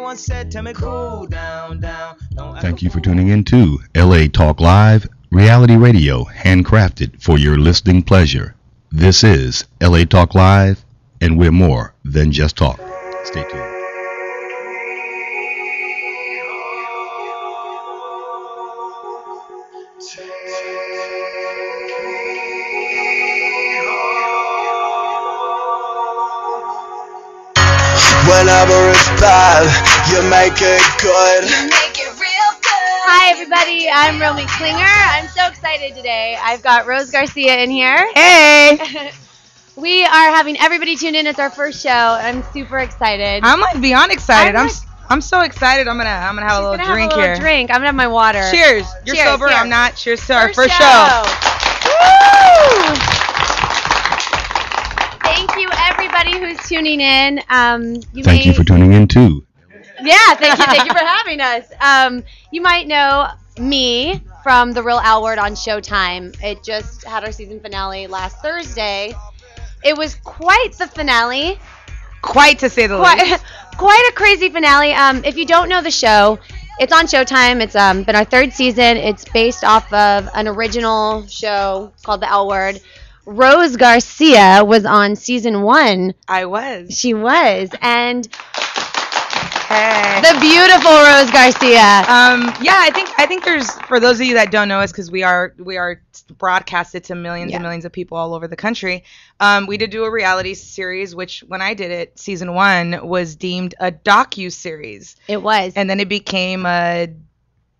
once said, tell me cool down, down. Thank you for tuning in to LA Talk Live, reality radio handcrafted for your listening pleasure. This is LA Talk Live, and we're more than just talk. Stay tuned. Whenever it's bad, you make it good. Hi everybody, I'm Romi Klinger. I'm so excited today. I've got Rose Garcia in here. Hey! We are having everybody tune in. It's our first show. I'm super excited. I'm like beyond excited. I'm so excited. I'm gonna have a little drink here. I'm gonna have my water. Cheers. You're Cheers, sober. here. I'm not. Cheers to our first show. Woo! Thank you everybody who's tuning in. Thank you for tuning in too. Yeah, thank you for having us. You might know me from The Real L Word on Showtime. It just had our season finale last Thursday. It was quite the finale. Quite to say the least. Quite a crazy finale. If you don't know the show, it's on Showtime. It's been our third season. It's based off of an original show called The L Word. Rose Garcia was on season 1. I was. She was. And hey. the beautiful Rose Garcia. Yeah, I think there's, for those of you that don't know us, because we are broadcasted to millions and millions of people all over the country. We did do a reality series, which when I did it, season 1 was deemed a docu-series. It was. And then it became a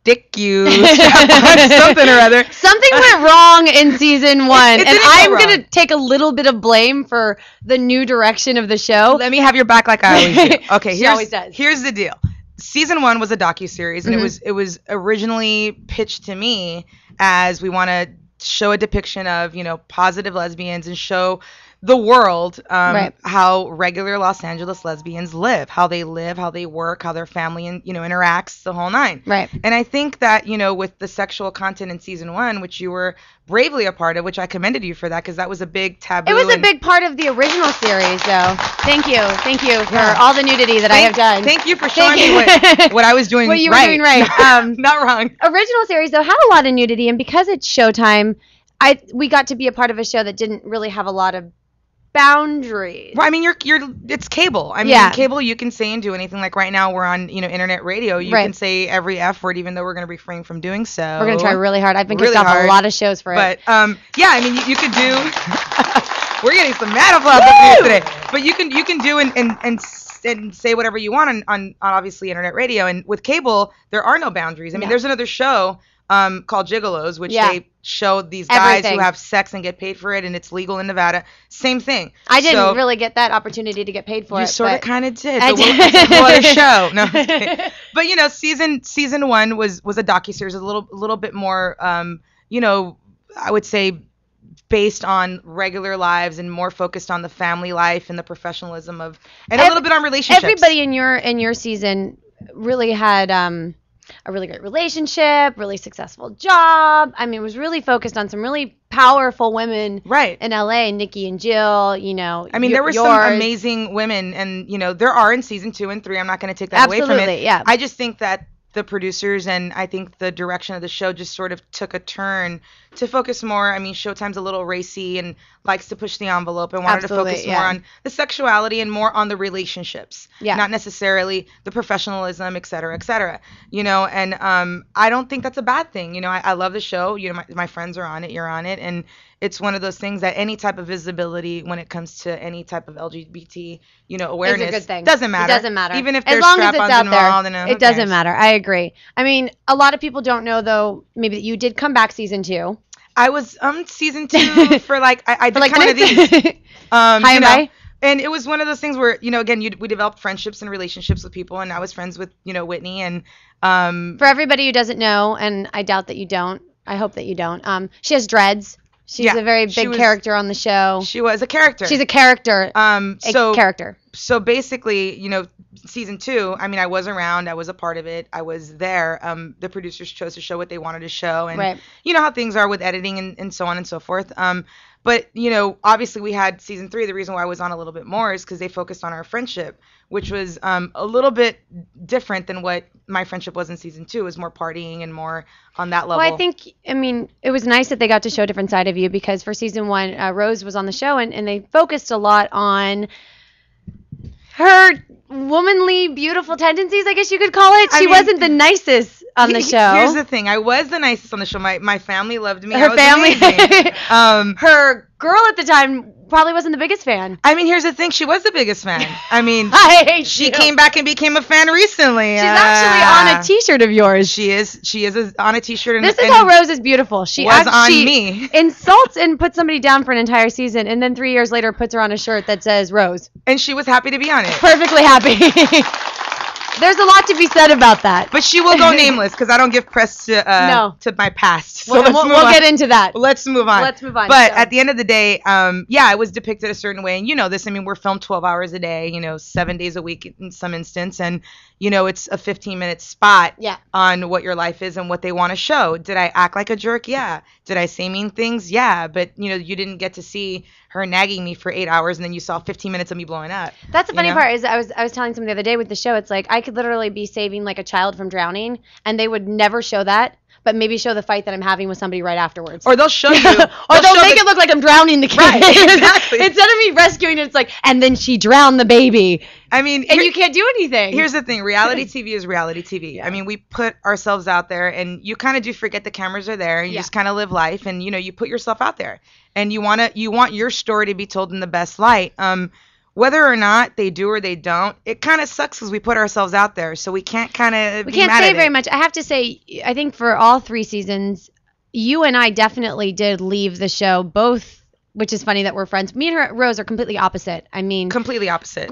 something or other. Something went wrong in season 1, and I'm going to take a little bit of blame for the new direction of the show. Let me have your back like I always do. Okay, She always does. Here's the deal. Season 1 was a docuseries, and it was originally pitched to me as we want to show a depiction of, positive lesbians and show the world how regular Los Angeles lesbians live, how they work, how their family interacts, the whole nine. Right. And I think that, with the sexual content in season 1, which you were bravely a part of, which I commended you for that, because that was a big taboo. It was a big part of the original series, though. Thank you for all the nudity that I have done. Thank you for showing me what I was doing what you right. were doing right. Not wrong. Original series, though, had a lot of nudity, and because it's Showtime, we got to be a part of a show that didn't really have a lot of boundaries. Well, I mean, it's cable. I mean, cable, you can say and do anything. Like right now, we're on, internet radio. You can say every F word, even though we're going to refrain from doing so. We're going to try really hard. I've been kicked off a lot of shows for it. But, yeah, I mean, you could do. We're getting some mad applause up here today. But you can do and say whatever you want on obviously internet radio. And with cable, there are no boundaries. I mean, there's another show called Gigolos, which they show these guys who have sex and get paid for it, and it's legal in Nevada. Same thing. I didn't really get that opportunity to get paid for it. You sort of kind of did. I did. It's a whole other show. No, but season 1 was a docuseries, a little bit more, I would say, based on regular lives and more focused on the family life and the professionalism of, and a little bit on relationships. Everybody in your season really had a really great relationship, really successful job. I mean, it was really focused on some really powerful women in LA, Nikki and Jill, I mean, there were some amazing women, and, there are in season 2 and 3. I'm not going to take that away from it. Yeah. I just think that the producers and I think the direction of the show just sort of took a turn to focus more. I mean, Showtime's a little racy and likes to push the envelope and wanted to focus more on the sexuality and more on the relationships, not necessarily the professionalism, et cetera, and I don't think that's a bad thing. I love the show. My friends are on it, you're on it, and it's one of those things that any type of visibility when it comes to any type of LGBT, awareness, is a good thing. Doesn't matter. It doesn't matter. Even if as there's long as it's strap-ons out involved, there, and it doesn't matter. I agree. I mean, a lot of people don't know, though, maybe that you did come back season 2. I was season 2 for I did kind of these. Hi and bye. And it was one of those things where, again, we developed friendships and relationships with people, and I was friends with, Whitney. And for everybody who doesn't know, and I doubt that you don't, I hope that you don't, she has dreads. She's a very big character on the show. She was a character. She's a character. Character. So basically, season 2, I mean, I was around. I was a part of it. I was there. The producers chose to show what they wanted to show, and you know how things are with editing and so on and so forth. But, you know, obviously we had season 3. The reason why I was on a little bit more is because they focused on our friendship, which was a little bit different than what my friendship was in season 2. It was more partying and more on that level. Well, I mean, it was nice that they got to show a different side of you, because for season 1, Rose was on the show, and they focused a lot on her womanly, beautiful tendencies, I guess you could call it. She wasn't the nicest on the show. Here's the thing. I was the nicest on the show. My family loved me. Her family. Her girl at the time probably wasn't the biggest fan. I mean, here's the thing. She was the biggest fan. I mean, she came back and became a fan recently. She's actually on a T-shirt of yours. She is on a T-shirt. This is how Rose is beautiful. She on me. Insults and puts somebody down for an entire season, and then 3 years later puts her on a shirt that says Rose. And she was happy to be on it. Perfectly happy. There's a lot to be said about that. But she will go nameless because I don't give press to my past. So we'll get into that. Let's move on. But at the end of the day, it was depicted a certain way. And you know this. I mean, we're filmed 12 hours a day, 7 days a week in some instance. And, it's a 15-minute spot on what your life is and what they want to show. Did I act like a jerk? Yeah. Did I say mean things? Yeah. But, you didn't get to see her nagging me for 8 hours, and then you saw 15 minutes of me blowing up. That's the funny part is I was telling someone the other day with the show, it's like I could literally be saving like a child from drowning, and they would never show that, but maybe show the fight that I'm having with somebody right afterwards. Or they'll show you. Or they'll make it look like I'm drowning the kid. Right, exactly. Instead of me rescuing it, it's like, and then she drowned the baby. I mean, and you can't do anything. Here's the thing. Reality TV is reality TV. Yeah. I mean, we put ourselves out there, and you kind of do forget the cameras are there, and you just kind of live life, and, you put yourself out there. And you want your story to be told in the best light. Whether or not they do or they don't, it kind of sucks because we put ourselves out there, so we can't say very much. I have to say, I think for all 3 seasons, you and I definitely did leave the show both, which is funny that we're friends. Me and Rose are completely opposite. I mean, completely opposite.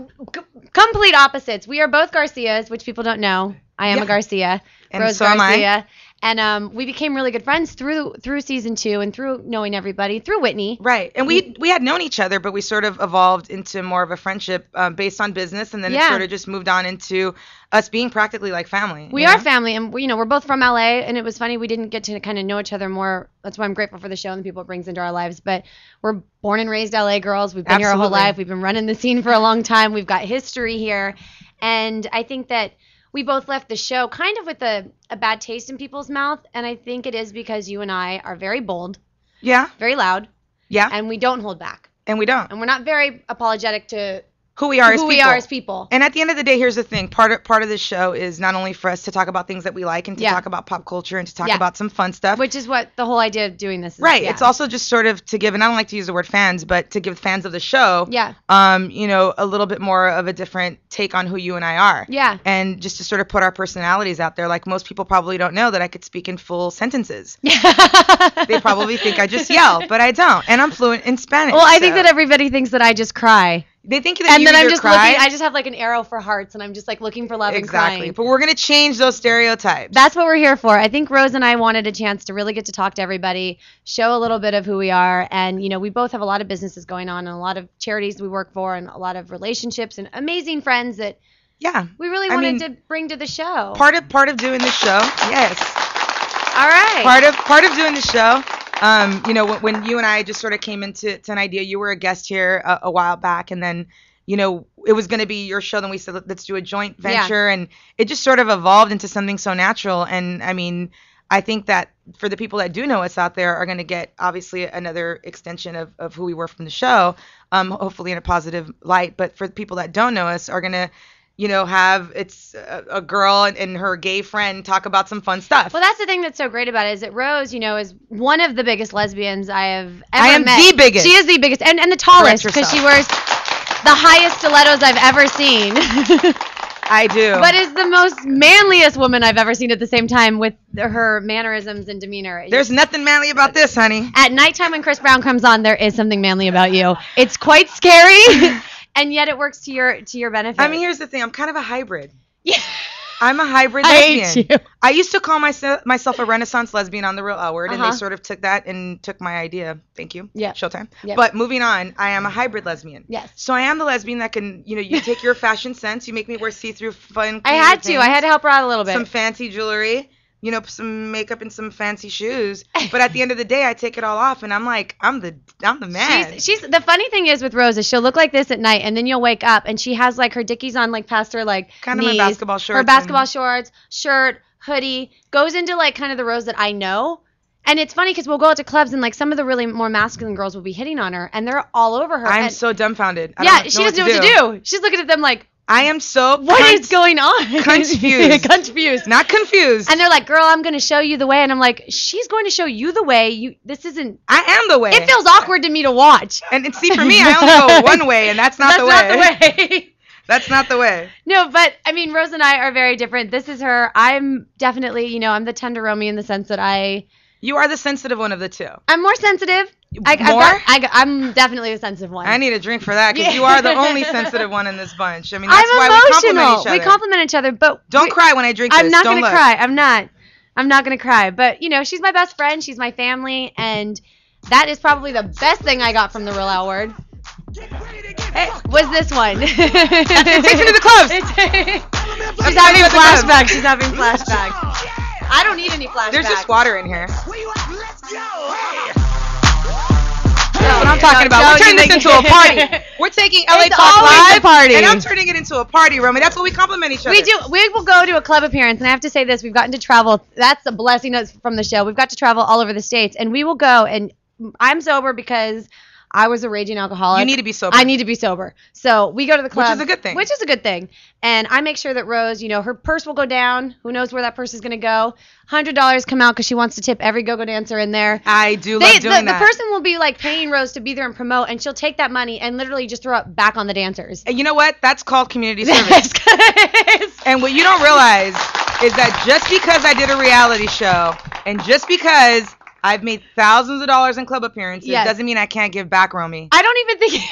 Complete opposites. We are both Garcias, which people don't know. I am a Garcia. And Rose so Garcia. am I. And we became really good friends through season 2 and through knowing everybody, through Whitney. Right. And we had known each other, but we sort of evolved into more of a friendship based on business, and then it sort of just moved on into us being practically like family. We are family, and we're both from LA, and it was funny we didn't get to kind of know each other more. That's why I'm grateful for the show and the people it brings into our lives. But we're born and raised LA girls. We've been here our whole life. We've been running the scene for a long time. We've got history here. And I think that we both left the show kind of with a bad taste in people's mouth, and I think it is because you and I are very bold. Yeah. Very loud. Yeah. And we don't hold back. And we don't. And we're not very apologetic to who we are as people. And at the end of the day, here's the thing. Part of this show is not only for us to talk about things that we like and to talk about pop culture and to talk about some fun stuff. Which is what the whole idea of doing this is. Right. Yeah. It's also just sort of to give, and I don't like to use the word fans, but to give fans of the show, a little bit more of a different take on who you and I are. Yeah. And just to sort of put our personalities out there. Like, most people probably don't know that I could speak in full sentences. They probably think I just yell, but I don't. And I'm fluent in Spanish. Well, I think that everybody thinks that I just cry. They think that and you then either I'm just cry. looking. I just have like an arrow for hearts, and I'm just like looking for love and crying. Exactly. But we're gonna change those stereotypes. That's what we're here for. I think Rose and I wanted a chance to really get to talk to everybody, show a little bit of who we are, and we both have a lot of businesses going on, and a lot of charities we work for, and a lot of relationships, and amazing friends that we really wanted to bring to the show. Part of doing the show, yes. All right. Part of doing the show. When you and I just sort of came into an idea, you were a guest here a while back, and then, it was going to be your show. Then we said, let's do a joint venture, and it just sort of evolved into something so natural. And I mean, I think that for the people that do know us out there are going to get obviously another extension of who we were from the show, hopefully in a positive light. But for the people that don't know us are going to, have a girl and her gay friend talk about some fun stuff. Well, that's the thing that's so great about it is that Rose, is one of the biggest lesbians I have ever met. The biggest. She is the biggest and the tallest because she wears the highest stilettos I've ever seen. I do. But is the most manliest woman I've ever seen at the same time with her mannerisms and demeanor. There's nothing manly about this, honey. At nighttime when Chris Brown comes on, there is something manly about you. It's quite scary. And yet it works to your benefit. I mean, here's the thing. I'm kind of a hybrid. Yeah. I'm a hybrid lesbian. Hate you. I used to call myself a Renaissance lesbian on the Real L Word, and they sort of took that and took my idea. Thank you. Yeah. Showtime. Yep. But moving on, I am a hybrid lesbian. Yes. So I am the lesbian that can, you take your fashion sense, you make me wear see-through fun. I had to help her out a little bit. Some fancy jewelry. some makeup and some fancy shoes. But at the end of the day, I take it all off, and I'm like, I'm the man. She's the funny thing is with Rose is she'll look like this at night, and then you'll wake up, and she has like her dickies on like past her like kind of knees, my basketball shorts. Her basketball shorts, shirt, hoodie, goes into like kind of the Rose that I know. And it's funny because we'll go out to clubs and like some of the really more masculine girls will be hitting on her, and they're all over her. I'm so dumbfounded. She doesn't know what to do. She's looking at them like, I am so what is going on? Confused. Not confused. And they're like, girl, I'm going to show you the way. And I'm like, she's going to show you the way. This isn't. I am the way. It feels awkward to me to watch. And see, for me, I only go one way, and that's not the way. That's not the way. No, but I mean, Rose and I are very different. This is her. I'm definitely, I'm the tender Romy in the sense that You are the sensitive one of the two. I'm more sensitive. I'm definitely a sensitive one. I need a drink for that because you are the only sensitive one in this bunch. I mean, that's why we compliment each other. We compliment each other, but don't cry when I drink this. I'm not going to cry. I'm not going to cry. But, she's my best friend. She's my family. And that is probably the best thing I got from the Real L Word. Hey, was this one. It takes me to the clubs. She's having flashbacks. She's having flashbacks. I don't need any flashbacks. There's just water in here. That's what I'm talking about. We're turning this into a party. We're taking LA Talk Live, party. And I'm turning it into a party, Romy. That's what we compliment each other. We do. We will go to a club appearance, and I have to say this: we've gotten to travel. That's a blessing from the show. We've got to travel all over the states, and we will go. And I'm sober because I was a raging alcoholic. You need to be sober. I need to be sober. So we go to the club. Which is a good thing. And I make sure that Rose, her purse will go down. Who knows where that purse is going to go. $100 come out because she wants to tip every go-go dancer in there. I do love doing that. The person will be like paying Rose to be there and promote, and she'll take that money and literally just throw it back on the dancers. And you know what? That's called community service. And what you don't realize is that just because I did a reality show and just because I've made thousands of dollars in club appearances doesn't mean I can't give back, Romy. I don't even think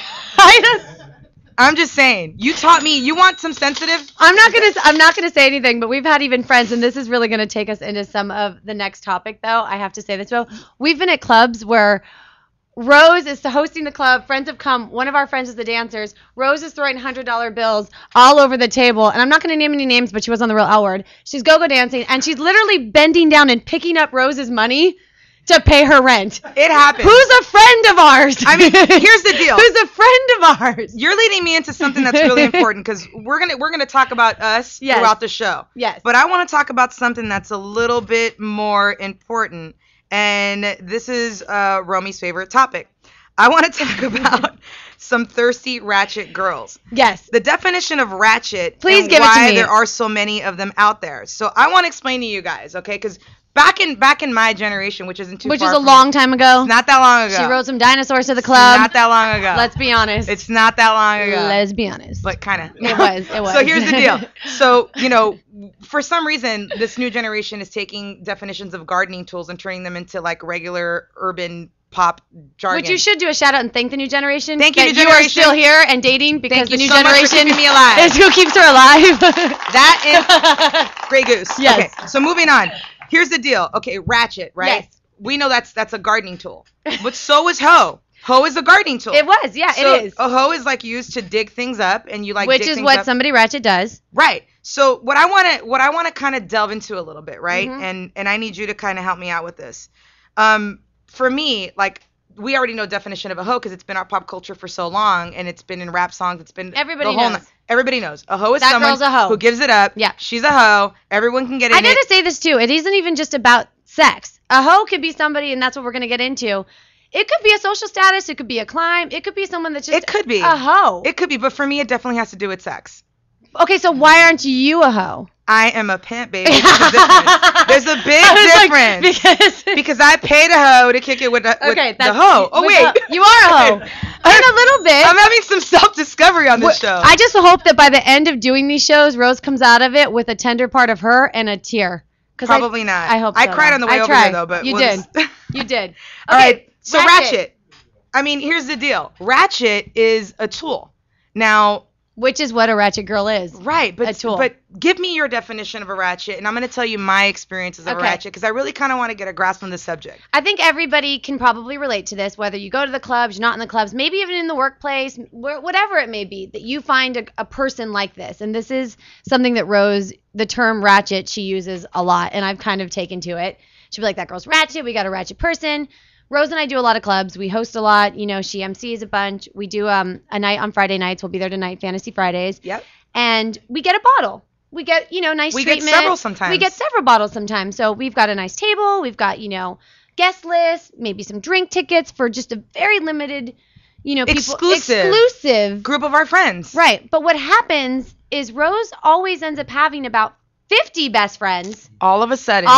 I'm just saying. You taught me. You want some sensitive? I'm not gonna say anything, but we've had even friends, and this is really gonna take us into some of the next topic, though. I have to say this, though. We've been at clubs where Rose is hosting the club. Friends have come. One of our friends is the dancers. Rose is throwing $100 bills all over the table, and I'm not gonna name any names, but she was on the Real L Word. She's go-go dancing, and she's literally bending down and picking up Rose's money to pay her rent. It happens. Who's a friend of ours? I mean, here's the deal. Who's a friend of ours? You're leading me into something that's really important because we're gonna talk about us throughout the show. Yes. But I want to talk about something that's a little bit more important, and this is Romy's favorite topic. I want to talk about some thirsty ratchet girls. Yes. The definition of ratchet. Please give it to me. Why there are so many of them out there. So I want to explain to you guys, okay? Because back in my generation, which isn't too far. Which is a long time ago. It's not that long ago. She rode some dinosaurs to the club. It's not that long ago. Let's be honest. It's not that long ago. Let's be honest. But kind of. It was. So here's the deal. So, for some reason, this new generation is taking definitions of gardening tools and turning them into like regular urban pop jargon. Which you should do a shout out and thank the new generation. Thank you, new generation. You are still here and dating because the new generation me alive. is who keeps her alive. That is Grey Goose. Yes. Okay, so moving on. Here's the deal. Okay, ratchet, right? Yes. We know that's a gardening tool. But so is hoe. Hoe is a gardening tool. It was, yeah, so it is. A hoe is like used to dig things up, and you like. Which dig is things what up. somebody ratchet does. Right. So what I want to kind of delve into a little bit, right? Mm-hmm. And I need you to kind of help me out with this. For me, like we already know definition of a hoe because it's been our pop culture for so long, and it's been in rap songs. It's been everybody knows. Everybody knows. A hoe is that someone girl's a hoe. who gives it up. Yeah. She's a hoe. Everyone can get in I gotta say this too. It isn't even just about sex. A hoe could be somebody, and that's what we're gonna get into. It could be a social status. It could be a climb. It could be someone that's just it could be a hoe. It could be, but for me, it definitely has to do with sex. Okay, so why aren't you a hoe? I am a pimp, baby. There's a big difference. Like, because I paid a hoe to kick it with the hoe. Oh, wait. You are a hoe. In a little bit. I'm having some self-discovery on this show. I just hope that by the end of doing these shows, Rose comes out of it with a tender part of her and a tear. Probably not. I hope so. I cried on the way over here, though. But you did. You did. Okay, all right. So ratchet. I mean, here's the deal. Ratchet is a tool. Now, Which is what a ratchet girl is. Right, but a tool. But give me your definition of a ratchet, and I'm going to tell you my experiences of a ratchet, because I really kind of want to get a grasp on this subject. I think everybody can probably relate to this, whether you go to the clubs, you're not in the clubs, maybe even in the workplace, whatever it may be, that you find a person like this. And this is something that Rose, the term ratchet, she uses a lot, and I've kind of taken to it. She'll be like, that girl's ratchet, we got a ratchet person. Rose and I do a lot of clubs. We host a lot. You know, she MCs a bunch. We do a night on Friday nights. We'll be there tonight, Fantasy Fridays. Yep. And we get a bottle. We get, nice treatment. We get several sometimes. We get several bottles sometimes. So we've got a nice table. We've got, guest list, maybe some drink tickets for just a very limited, people. Exclusive group of our friends. Right. But what happens is Rose always ends up having about 50 best friends. All of a sudden.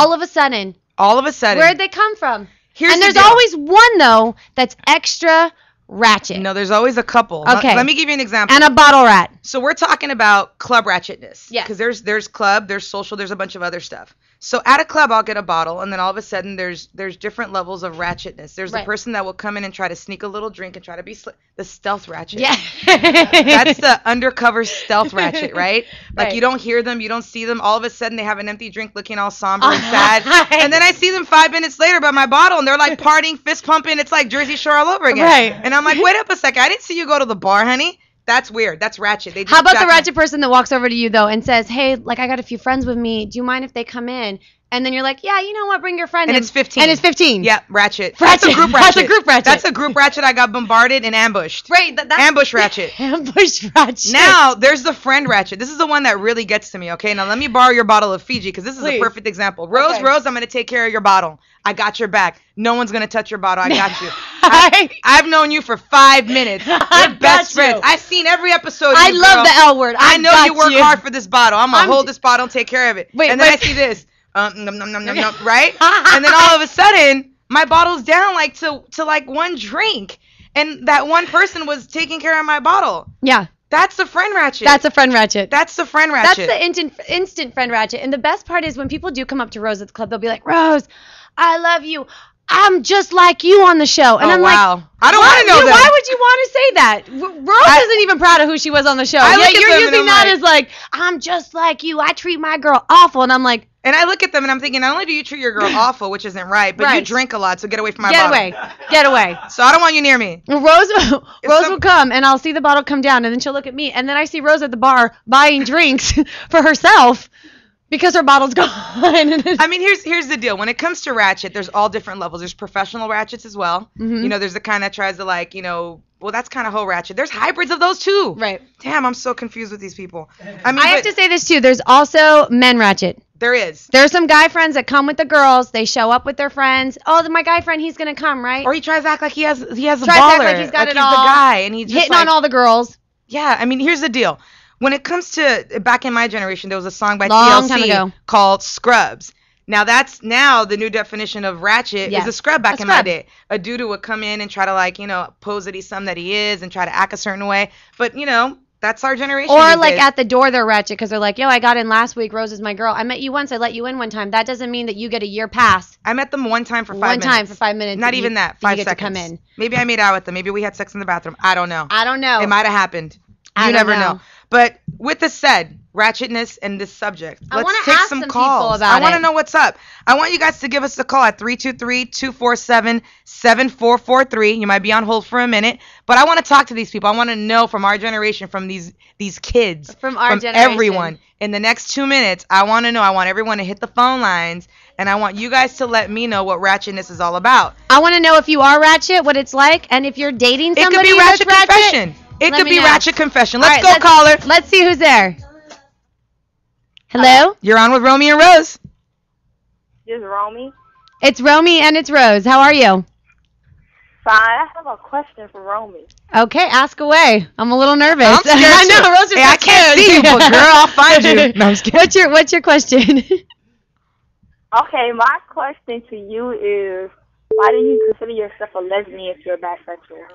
Where'd they come from? And there's always one, though, that's extra ratchet. No, there's always a couple. Okay. Let me give you an example. And a bottle rat. So we're talking about club ratchetness. Yeah. Because there's club, there's social, there's a bunch of other stuff. So at a club, I'll get a bottle, and then all of a sudden, there's different levels of ratchetness. There's the person that will come in and try to sneak a little drink and try to be the stealth ratchet. Yeah. That's the undercover stealth ratchet, right? Like you don't hear them, you don't see them. All of a sudden, they have an empty drink looking all somber and sad. And then I see them 5 minutes later by my bottle, and they're like partying, fist pumping. It's like Jersey Shore all over again. Right. And I'm like, wait up a second. I didn't see you go to the bar, honey. That's weird. That's ratchet. How about the ratchet person that walks over to you, though, and says, hey, I got a few friends with me. Do you mind if they come in? And then you're like, yeah, you know what? Bring your friend in. And it's 15. Yeah, ratchet. That's a group ratchet. That's a group ratchet. I got bombarded and ambushed. Right. That's ambush ratchet. Ambush ratchet. Now, there's the friend ratchet. This is the one that really gets to me, okay? Now, let me borrow your bottle of Fiji, because this is a perfect example. Rose, I'm going to take care of your bottle. I got your back. No one's going to touch your bottle. I got you. I've known you for 5 minutes. We're best friends. I've seen every episode. I love the L word. I know you work hard for this bottle. I'm going to hold this bottle and take care of it. And then I see this. Right? And then all of a sudden, my bottle's down to one drink. And that one person was taking care of my bottle. Yeah. That's the friend ratchet. That's the friend ratchet. That's the friend ratchet. That's the instant friend ratchet. And the best part is when people do come up to Rose at the club, they'll be like, Rose, I love you. I'm just like you on the show. And I'm like, I don't want to know that. Why would you want to say that? Rose isn't even proud of who she was on the show. You're using that as like, I'm just like you. I treat my girl awful. And I'm like. And I look at them and I'm thinking, not only do you treat your girl awful, which isn't right, but you drink a lot, so get away from my bottle. Get away. So I don't want you near me. Rose will come, and I'll see the bottle come down, and then she'll look at me, and then I see Rose at the bar buying drinks for herself. Because her bottle's gone. I mean, here's the deal. When it comes to ratchet, there's all different levels. There's professional ratchets as well. Mm-hmm. There's the kind that tries to well, that's kind of whole ratchet. There's hybrids of those too. Right. Damn, I'm so confused with these people. I have to say this too. There's also men ratchet. There is. There's some guy friends that come with the girls. They show up with their friends. Oh, my guy friend, he's gonna come, right? Or he tries to act like he has a baller. Tries to act like he's got it all. He's the guy, and he's just hitting on all the girls. Yeah, I mean, here's the deal. When it comes to back in my generation, there was a song by Long time ago. called Scrubs. Now that's the new definition of ratchet is a scrub back in my day. A dude who would come in and try to pose that he's something that he is and try to act a certain way. But that's our generation. Or at the door they're ratchet because they're like, yo, I got in last week. Rose is my girl. I met you once. I let you in one time. That doesn't mean that you get a year pass. I met them one time for 5 minutes. One time for 5 minutes. Not even that. 5 seconds. To come in. Maybe I made out with them. Maybe we had sex in the bathroom. I don't know. It might have happened. You never know. But with this said, ratchetness and this subject, let's take some calls. I want to know what's up. I want you guys to give us a call at 323-247-7443. You might be on hold for a minute, but I want to talk to these people. I want to know from our generation, from these kids, from generation, everyone. In the next 2 minutes, I want to know. I want everyone to hit the phone lines, and I want you guys to let me know what ratchetness is all about. I want to know if you are ratchet, what it's like, and if you're dating somebody it could be ratchet that's confession. It could be ratchet confession. Let's go, caller. Let's see who's there. Hello? You're on with Romi and Rose. This is Romi. It's Romi and it's Rose. How are you? Fine. I have a question for Romi. Okay, ask away. I'm a little nervous. I'm scared. I know, Rose. Hey, I can't see you, but girl, I'll find you. No, I'm scared. What's your question? Okay, my question to you is, why do you consider yourself a lesbian if you're bisexual?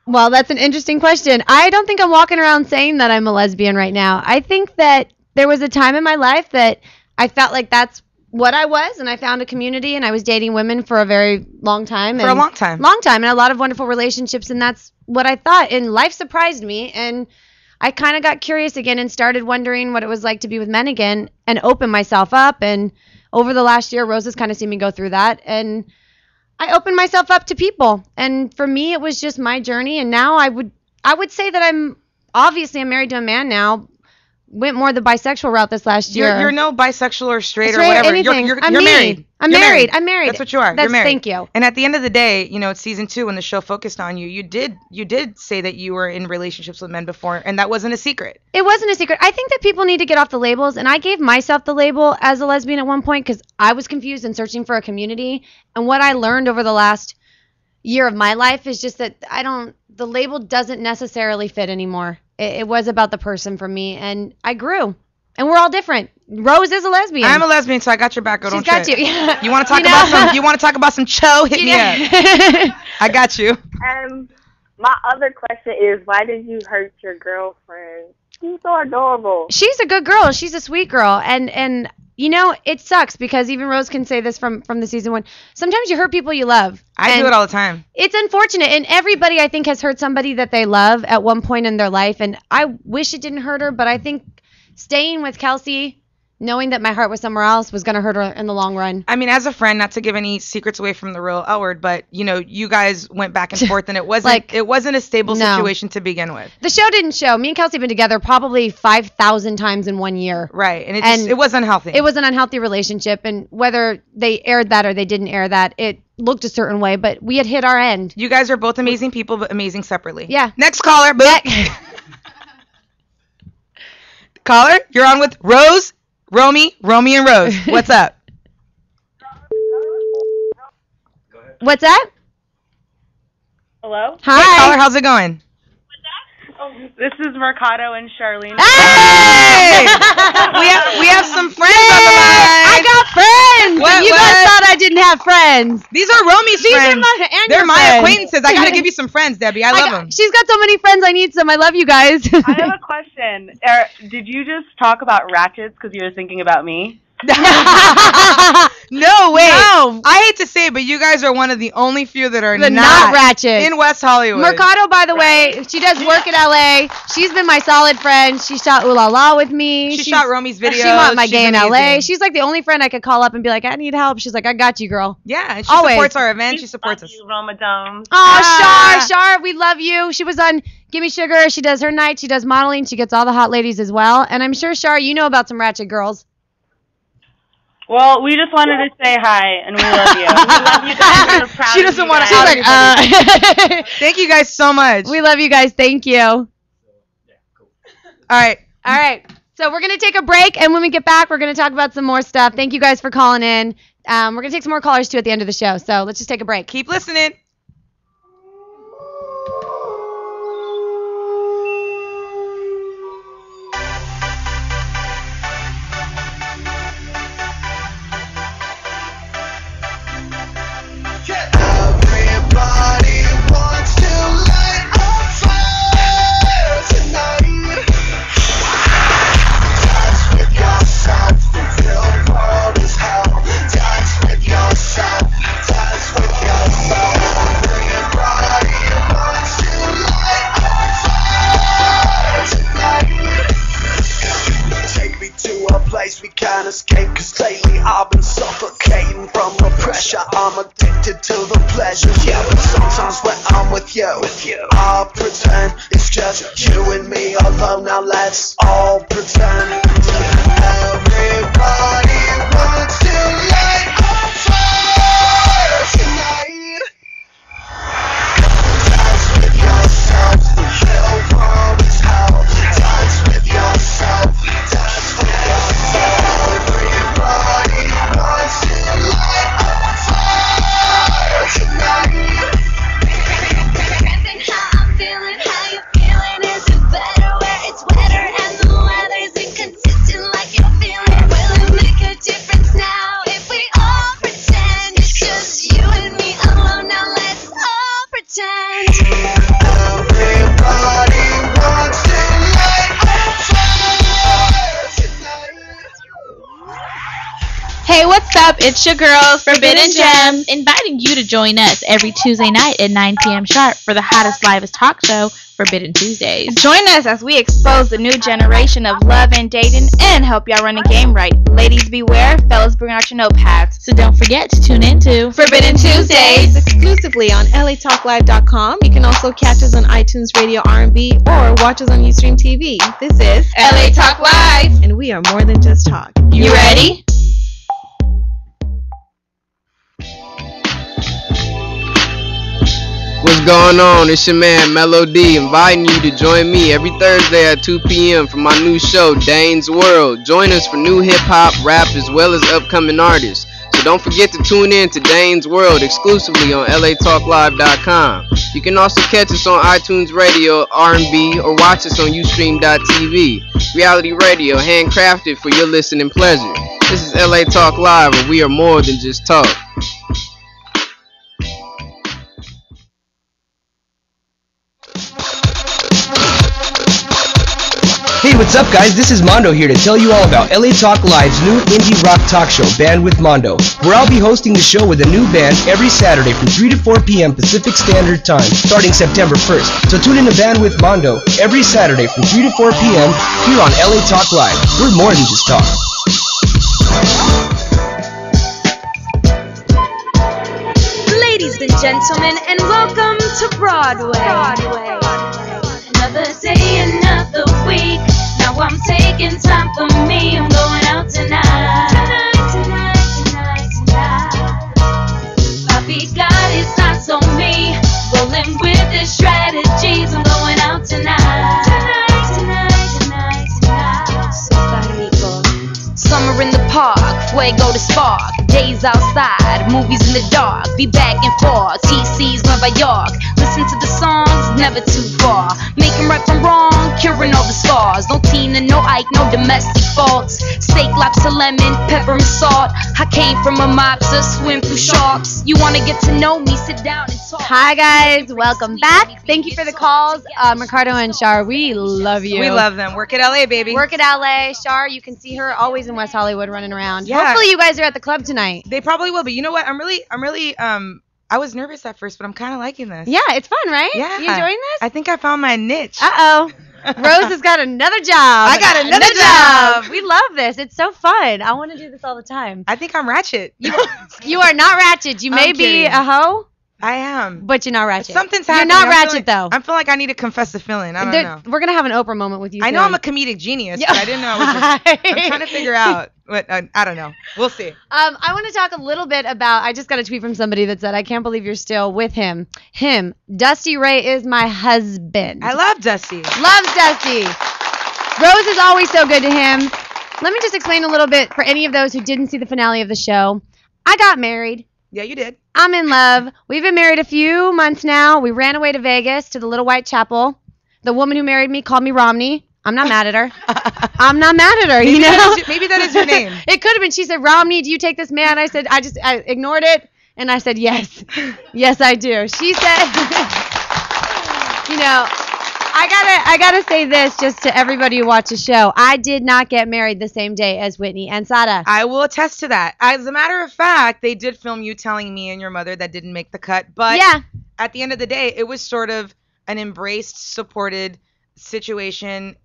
Well, that's an interesting question. I don't think I'm walking around saying that I'm a lesbian right now. I think that there was a time in my life that I felt like that's what I was, and I found a community, and I was dating women for a very long time. For a long time. Long time, and a lot of wonderful relationships, and that's what I thought. And life surprised me, and I kind of got curious again and started wondering what it was like to be with men again and open myself up. And over the last year, Rose has kind of seen me go through that. And I opened myself up to people. And for me, it was just my journey. And now I would say that I'm married to a man now. Went more the bisexual route this last year. You're no bisexual or straight or whatever. Anything. You're married. I'm married. That's what you are. You're married. Thank you. And at the end of the day, it's season 2 when the show focused on you. You did say that you were in relationships with men before, and that wasn't a secret. It wasn't a secret. I think that people need to get off the labels, and I gave myself the label as a lesbian at one point because I was confused and searching for a community. And what I learned over the last year of my life is just that the label doesn't necessarily fit anymore. It was about the person for me, and I grew. And we're all different. Rose is a lesbian. I'm a lesbian, so I got your back. Girl. She's got you. You want to talk about some? You want to talk about some cho? Hit me up. I got you. My other question is, why did you hurt your girlfriend? She's so adorable. She's a good girl. She's a sweet girl, and it sucks because even Rose can say this from the season 1. Sometimes you hurt people you love. I do it all the time. It's unfortunate, and everybody I think has hurt somebody that they love at one point in their life, and I wish it didn't hurt her, but I think staying with Kelsey, knowing that my heart was somewhere else, was going to hurt her in the long run. I mean, as a friend, not to give any secrets away from the real L Word, but you guys went back and forth, and it wasn't a stable situation to begin with. The show didn't show. Me and Kelsey have been together probably 5,000 times in 1 year. Right, and it was unhealthy. It was an unhealthy relationship, and whether they aired that or they didn't air that, it looked a certain way, but we had hit our end. You guys are both amazing people, but amazing separately. Yeah. Next caller. Caller, you're on with Rose, Romi and Rose. What's up? What's that? Hello? Hi. Hey, caller, how's it going? This is Mercado and Charlene. Hey! we have some friends on the line. I got friends. You guys thought I didn't have friends. These are Romi's friends. They're my friends. acquaintances. I got to give you some friends, Debbie. I love them. She's got so many friends. I need some. I love you guys. I have a question. Did you just talk about ratchets because you were thinking about me? No, wait. No. I hate to say it, but you guys are one of the only few that are not ratchet in West Hollywood. Mercado, by the way, she does work in LA. She's been my solid friend. She shot Ooh La La with me. She shot Romi's videos. She shot my gay in LA. She's like the only friend I could call up and be like, I need help. She's like, I got you, girl. Yeah, and she supports our event. She supports us. Ramadan. Oh, Shar, we love you. She was on Gimme Sugar. She does her night. She does modeling. She gets all the hot ladies as well. And I'm sure, Shar, you know about some ratchet girls. Well, we just wanted to say hi, and we love you. We love you guys. We're proud she doesn't want to. She's like, Thank you guys so much. We love you guys. Thank you. All right. So we're going to take a break, and when we get back, we're going to talk about some more stuff. Thank you guys for calling in. We're going to take some more callers, too, at the end of the show. So let's just take a break. Keep listening. Everybody wants to light a fire tonight. Dance with yourself, the real world is hell. Dance with yourself, dance with yourself. Everybody wants to light a fire tonight. Take me to a place we can't escape, 'cause lately I've been suffocating from the pressure. I'm addicted to the pleasure, yeah, but sometimes when I'm with you, I'll pretend it's just you and me alone. Now let's all pretend. Everybody wants to light a fire tonight. Dance with yourself, the real world is hell. Dance with yourself, dance with yourself. Everybody wants to light a fire tonight. How I'm feeling, how you feeling? Is it better where it's wetter and the weather's inconsistent like you're feeling? Will it make a difference now if we all pretend it's just you and me alone? Now let's all pretend. Everybody wants to light a fire tonight. Hey, what's up? It's your girls, Forbidden Gems, inviting you to join us every Tuesday night at 9 p.m. sharp for the hottest, livest talk show Forbidden Tuesdays. Join us as we expose the new generation of love and dating and help y'all run the game right. Ladies beware, fellas bring out your notepads. So don't forget to tune in to Forbidden Tuesdays exclusively on latalklive.com. You can also catch us on iTunes Radio R&B or watch us on Ustream TV. This is LA Talk Live. and we are more than just talk. You ready? What's going on? It's your man Mello D, inviting you to join me every Thursday at 2 p.m. for my new show, Dane's World. Join us for new hip-hop, rap, as well as upcoming artists. So don't forget to tune in to Dane's World exclusively on latalklive.com. You can also catch us on iTunes Radio, R&B, or watch us on Ustream.tv. Reality radio, handcrafted for your listening pleasure. This is LA Talk Live, where we are more than just talk. Hey, what's up, guys? This is Mondo here to tell you all about LA Talk Live's new indie rock talk show, Band with Mondo, where I'll be hosting the show with a new band every Saturday from 3 to 4 p.m. Pacific Standard Time, starting September 1st. So tune in to Band with Mondo every Saturday from 3 to 4 p.m. here on LA Talk Live. We're more than just talk. Ladies and gentlemen, and welcome to Broadway. Another day, another week. Now I'm taking time for me. I'm going out tonight. Tonight. Papi got his eyes on me. Rolling with his strategies. I'm going out tonight. Tonight. Super rico. Summer in the park, fuego to spark. Days outside, movies in the dark. Be back and forth, TC's Nueva York. Listen to the songs, never too far. Making right from wrong, curing all the scars. No Tina, no Ike, no domestic faults. Steak, lobster, lemon, pepper and salt. I came from a mob to swim through sharks. You wanna get to know me, sit down and talk. Hi guys, welcome back. Thank you for the calls. Ricardo and Shar, we love you. We love them. Work at LA, baby. Work at LA. Shar, you can see her always in West Hollywood running around. Yeah. Hopefully you guys are at the club tonight. They probably will, but you know what? I'm really I was nervous at first, but I'm kind of liking this. Yeah, it's fun, right? Yeah. You enjoying this? I think I found my niche. Uh-oh. Rose has got another job. I got another job. We love this. It's so fun. I want to do this all the time. I think I'm ratchet. You are not ratchet. You may I'm be kidding. a hoe, I am. but you're not ratchet. Something's You're happening. not I feel ratchet, like, though. I feel like I need to confess a feeling. I don't know. We're going to have an Oprah moment with you I know soon. I'm a comedic genius, Yeah. but I didn't know I was I'm trying to figure out. But I don't know. We'll see. I want to talk a little bit about, I just got a tweet from somebody that said, I can't believe you're still with him. Dusty Ray is my husband. I love Dusty. Loves Dusty. Rose is always so good to him. Let me just explain a little bit for any of those who didn't see the finale of the show. I got married. Yeah, you did. I'm in love. We've been married a few months now. We ran away to Vegas to the Little White Chapel. The woman who married me called me Romney. I'm not mad at her. I'm not mad at her, Maybe you know? maybe that is your name. It could have been. She said, Romney, do you take this man? I said, I ignored it. And I said, yes. Yes, I do. She said, you know, I gotta say this just to everybody who watches the show. I did not get married the same day as Whitney and Sada. I will attest to that. As a matter of fact, they did film you telling me and your mother that didn't make the cut. But Yeah. at the end of the day, it was sort of an embraced, supported situation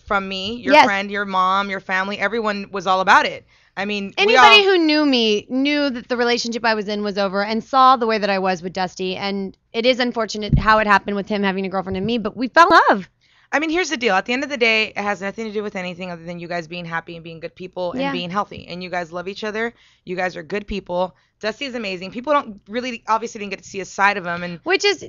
from me, your Yes. friend, your mom, your family. Everyone was all about it. I mean, Anybody who knew me knew that the relationship I was in was over and saw the way that I was with Dusty. And it is unfortunate how it happened with him having a girlfriend and me, but we fell in love. I mean, here's the deal. At the end of the day, it has nothing to do with anything other than you guys being happy and being good people and Yeah. being healthy. And you guys love each other. You guys are good people. Dusty is amazing. People don't really, obviously didn't get to see a side of him. And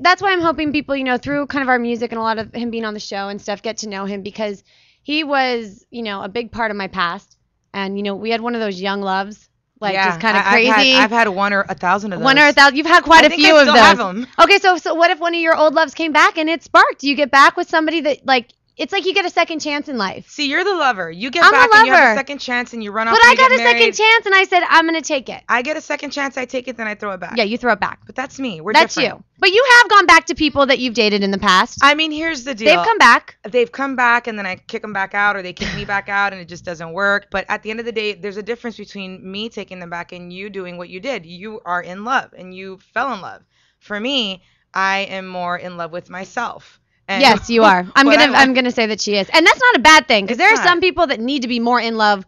That's why I'm hoping people, you know, through kind of our music and a lot of him being on the show and stuff, get to know him because he was, you know, a big part of my past. And, you know, we had one of those young loves, like yeah, just kind of crazy. I've had 1 or 1,000 of those. 1 or 1,000. You've had quite I a think few I of still those. have 'em. Okay, so what if one of your old loves came back and it sparked? Do you get back with somebody that, like, it's like you get a second chance in life. See, you're the lover. You get I'm back a and you have lover. a second chance and you run off But and I you got get a second married. chance and I said, I'm going to take it. I get a second chance, I take it, then I throw it back. Yeah, you throw it back. But that's me. We're That's different. you. But you have gone back to people that you've dated in the past. I mean, here's the deal. They've come back. They've come back, and then I kick them back out, or they kick me back out, and it just doesn't work. But at the end of the day, there's a difference between me taking them back and you doing what you did. You are in love, and you fell in love. For me, I am more in love with myself. And yes, you are. I'm what I gonna I'm gonna say that she is, and that's not a bad thing because It's there are not. some people that need to be more in love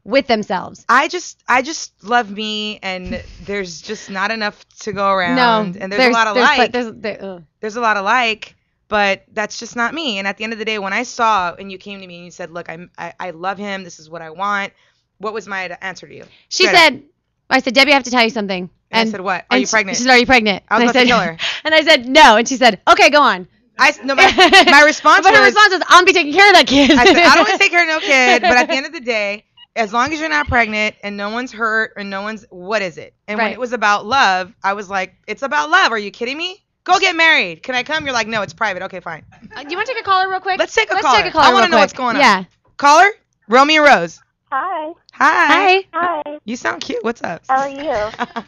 with themselves. I just love me, and there's just not enough to go around. No, and there's a lot of like. There's There's a lot of like, but that's just not me. And at the end of the day, when I saw and you came to me and you said, "Look, I love him. This is what I want." What was my answer to you? She Straight said, up. "I said, Debbie, I have to tell you something." And I said, "What? Are you pregnant?" She said, "Are you pregnant?" I was and about I said, to kill her. And I said, "No." And she said, "Okay, go on." My response but her was, response was, "I'll be taking care of that kid." I said, I don't want to take care of no kid, but at the end of the day, as long as you're not pregnant and no one's hurt and no one's, what is it? And when Right. it was about love, I was like, it's about love. Are you kidding me? Go get married. Can I come? You're like, no, it's private. Okay, fine. You want to take a caller real quick? Let's take a Let's caller. take a caller I want real to know quick. what's going on. Yeah. Caller, Romi and Rose. Hi. Hi. Hi. You sound cute. What's up? How are you?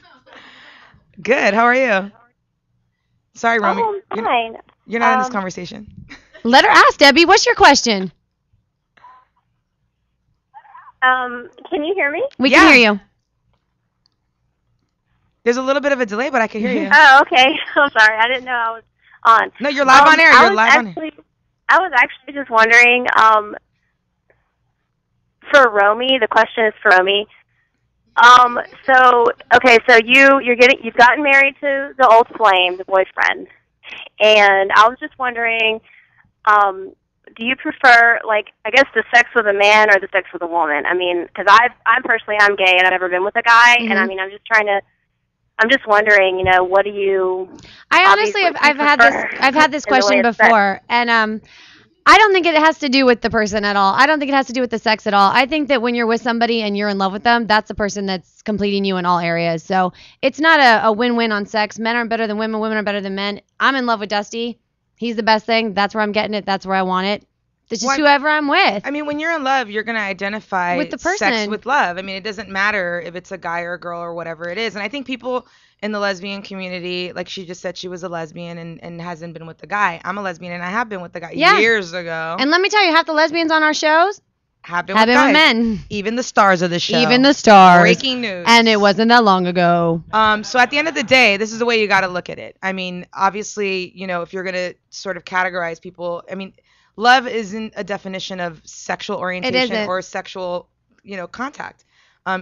Good. How are you? Sorry, Romi. Oh, I'm fine. You're not in this conversation. Let her ask, Debbie. What's your question? Can you hear me? We can hear you. There's a little bit of a delay, but I can hear you. Oh, okay. I'm sorry. I didn't know I was on. No, you're live on air. I You're was live on air. I was actually just wondering, for Romy, the question is for Romy. So you've gotten married to the old flame, the boyfriend, and I was just wondering, do you prefer, like, I guess the sex with a man or the sex with a woman? I mean, because I'm gay and I've never been with a guy, and I mean, I'm just wondering, you know, what do you? I honestly I've had this question before, and I don't think it has to do with the person at all. I don't think it has to do with the sex at all. I think that when you're with somebody and you're in love with them, that's the person that's completing you in all areas. So it's not a win-win on sex. Men aren't better than women. Women are better than men. I'm in love with Dusty. He's the best thing. That's where I'm getting it. That's where I want it. It's just whoever I'm with. I mean, when you're in love, you're going to identify with the sex person. with love. I mean, it doesn't matter if it's a guy or a girl or whatever it is. And I think people in the lesbian community, like she just said, she was a lesbian and hasn't been with the guy. I'm a lesbian and I have been with the guy years ago. And let me tell you, half the lesbians on our shows have been with guys. men. Even the stars of the show. Even the stars. Breaking news. And it wasn't that long ago. So at the end of the day, this is the way you got to look at it. I mean, obviously, you know, if you're going to sort of categorize people, I mean, love isn't a definition of sexual orientation or sexual, you know, contact.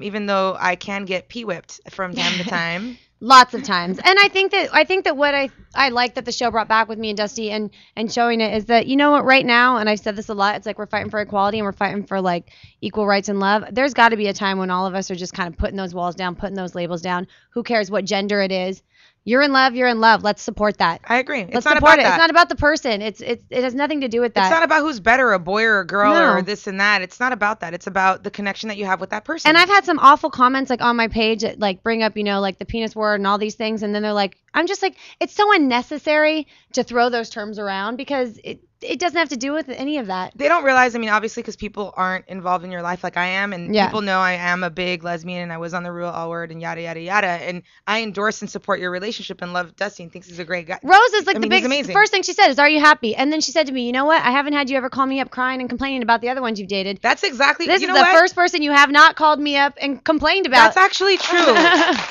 Even though I can get pee-whipped from time to time. Lots of times. And I think that what I like that the show brought back with me and Dusty and showing it is that, you know what, right now, and I've said this a lot, it's like we're fighting for equality and we're fighting for like equal rights and love. There's got to be a time when all of us are just kind of putting those walls down, putting those labels down. Who cares what gender it is? You're in love, you're in love. Let's support that. I agree. Let's support it. It's not about the person. It has nothing to do with that. It's not about who's better, a boy or a girl or this and that. It's not about that. It's about the connection that you have with that person. And I've had some awful comments like on my page that like bring up, you know, like the penis word and all these things, and then they're like, I'm just like, it's so unnecessary to throw those terms around because it doesn't have to do with any of that. They don't realize, I mean, obviously, because people aren't involved in your life like I am, and people know I am a big lesbian, and I was on the Real L Word, and yada, yada, yada, and I endorse and support your relationship and love Dusty and thinks he's a great guy. Rose is like the first thing she said is, are you happy? And then she said to me, you know what? I haven't had you ever call me up crying and complaining about the other ones you've dated. That's exactly, This is the first person you have not called me up and complained about. That's actually true.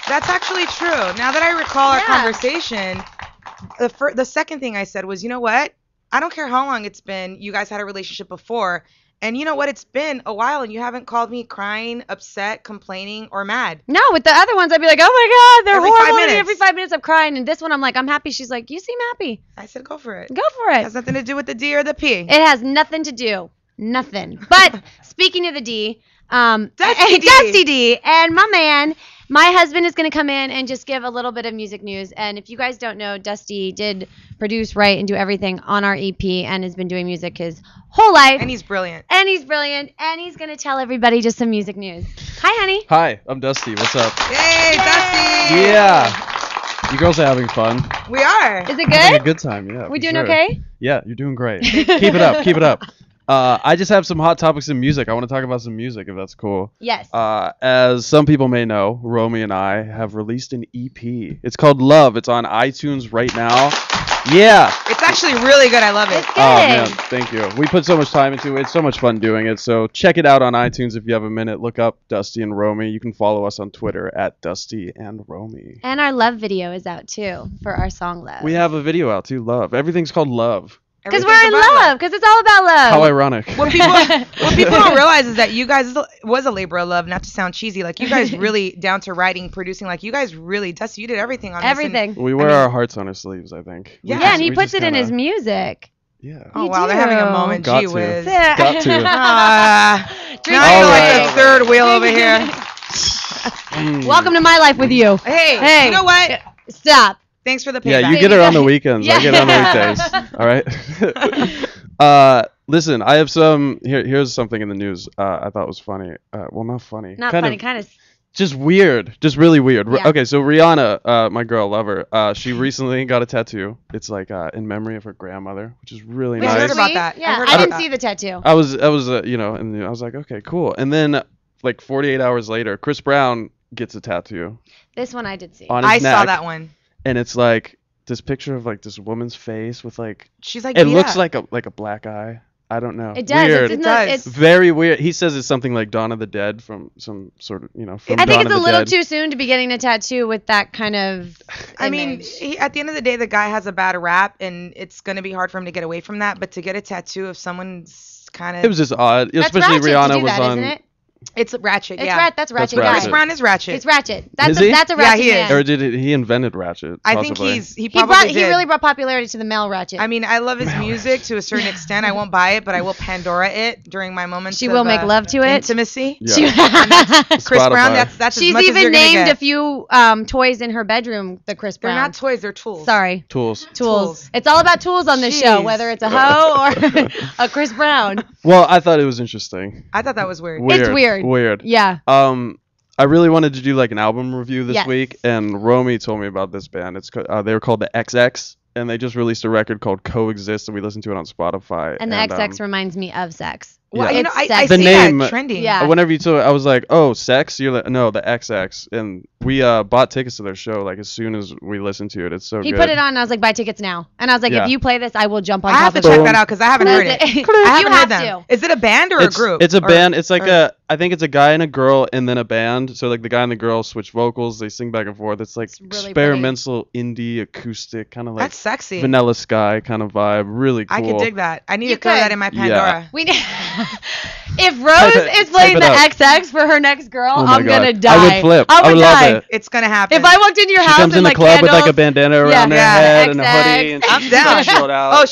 That's actually true. Now that I recall our conversation, the second thing I said was, you know what? I don't care how long it's been. You guys had a relationship before. And you know what? It's been a while and you haven't called me crying, upset, complaining, or mad. No, with the other ones, I'd be like, oh my God, they're Every horrible. 5 minutes. Every 5 minutes I'm crying. And this one, I'm like, I'm happy. She's like, you seem happy. I said, go for it. Go for it. It has nothing to do with the D or the P. It has nothing to do. Nothing. But speaking of the D, Dusty D, and my man, my husband is going to come in and just give a little bit of music news. And if you guys don't know, Dusty did produce, write, and do everything on our EP and has been doing music his whole life. And he's brilliant. And he's going to tell everybody just some music news. Hi, honey. Hi, I'm Dusty. What's up? Yay, Dusty! Yeah. You girls are having fun. We are. Is it We're having good? a good time, yeah. We for doing sure. okay? Yeah, you're doing great. Keep it up. Keep it up. I just have some hot topics in music. I want to talk about some music, if that's cool. Yes. As some people may know, Romy and I have released an EP. It's called Love. It's on iTunes right now. Yeah. It's actually really good. I love it. It's good. Oh, man. Thank you. We put so much time into it. It's so much fun doing it. So check it out on iTunes if you have a minute. Look up Dusty and Romy. You can follow us on Twitter at Dusty and Romy. And our love video is out, too, for our song Love. We have a video out, too. Love. Everything's called Love. Because we're in love. Because it's all about love. How ironic. What people don't realize is that you guys was a labor of love. Not to sound cheesy, like you guys really down to writing, producing. Like you guys really, Dusty, you did everything on everything. We wear our hearts on our sleeves, I think. Yeah, and he puts it in his music. Yeah. Oh wow, they're having a moment. Got Gee to. whiz. Got to. Now All you're like right. the third wheel over here. Welcome to my life with you. Hey, you know what? Stop. Thanks for the payback. Yeah, you get her on the weekends. I get her on the weekdays. All right. Listen, I have some. Here's something in the news. I thought was funny. Well, not funny. Not funny, kind of. Just weird. Just really weird. Yeah. Okay, so Rihanna, my girl, love her. She recently got a tattoo. It's like in memory of her grandmother, which is really Wait, nice. I heard about that. Yeah, I didn't see the tattoo. I was, and I was like, okay, cool. And then, like 48 hours later, Chris Brown gets a tattoo This one I did see. on his I neck, saw that one. and it's like this picture of like this woman's face with like. She's like. It beat looks up. like a black eye. I don't know. It does. Weird. It does. It's, Very weird. He says it's something like Dawn of the Dead from some sort of, from I think Dawn it's of a the little Dead. too soon to be getting a tattoo with that kind of. I mean, at the end of the day, the guy has a bad rap, and it's gonna be hard for him to get away from that. But to get a tattoo of someone's kind of. It was just odd, That's especially ratchet to Rihanna do was that, on. isn't it? It's ratchet. It's yeah. That's ratchet. Ratchet. guy. Chris Brown is ratchet. It's ratchet. That's Is he? that's a Yeah, ratchet he is. man. Or did he invented Ratchet? I think possibly? he probably did. He really brought popularity to the male ratchet. I mean, I love his music to a certain extent. I won't buy it, but I will Pandora it during my moments. She of, will make love to it. Intimacy. Yeah. Chris Brown. Spotify. That's as She's much as even you're gonna named get. a few toys in her bedroom. The Chris They're Brown. not toys. They're tools. Sorry. Tools. Tools. It's all about tools on this show, Jeez. whether it's a hoe or a Chris Brown. Well, I thought it was interesting. I thought that was weird. It's weird. Weird. Yeah. I really wanted to do like an album review this Yes. week, and Romy told me about this band. They were called the XX, and they just released a record called Coexist, and we listened to it on Spotify. And the XX reminds me of sex. Well, Yeah. you know, It's I sexy. The see name- that trending. Yeah. Whenever you told it, I was like, "Oh, sex?" You're like, "No, the XX." And we bought tickets to their show like as soon as we listened to it. It's so He good. put it on, and I was like, buy tickets now. And I was like, Yeah. if you play this, I will jump on I top have to of it. check that out because I haven't heard it. I You haven't have heard them. to. Is it a band or a group? It's a Or- band. It's like or- I think it's a guy and a girl and then a band. So like the guy and the girl switch vocals. They sing back and forth. It's like really experimental indie acoustic, kind of like That's sexy. Vanilla Sky kind of vibe. Really cool. I could dig that. I need You to throw could. that in my Pandora. We if Rose is playing it the up. XX for her next girl, Oh my I'm gonna God. die. I would flip. I would love die. it. It's gonna happen. If I walked into your She house comes in and the like club with like a candles, bandana around her Yeah, head the and a XX. hoodie, and I'm she's down. chilled out. Oh,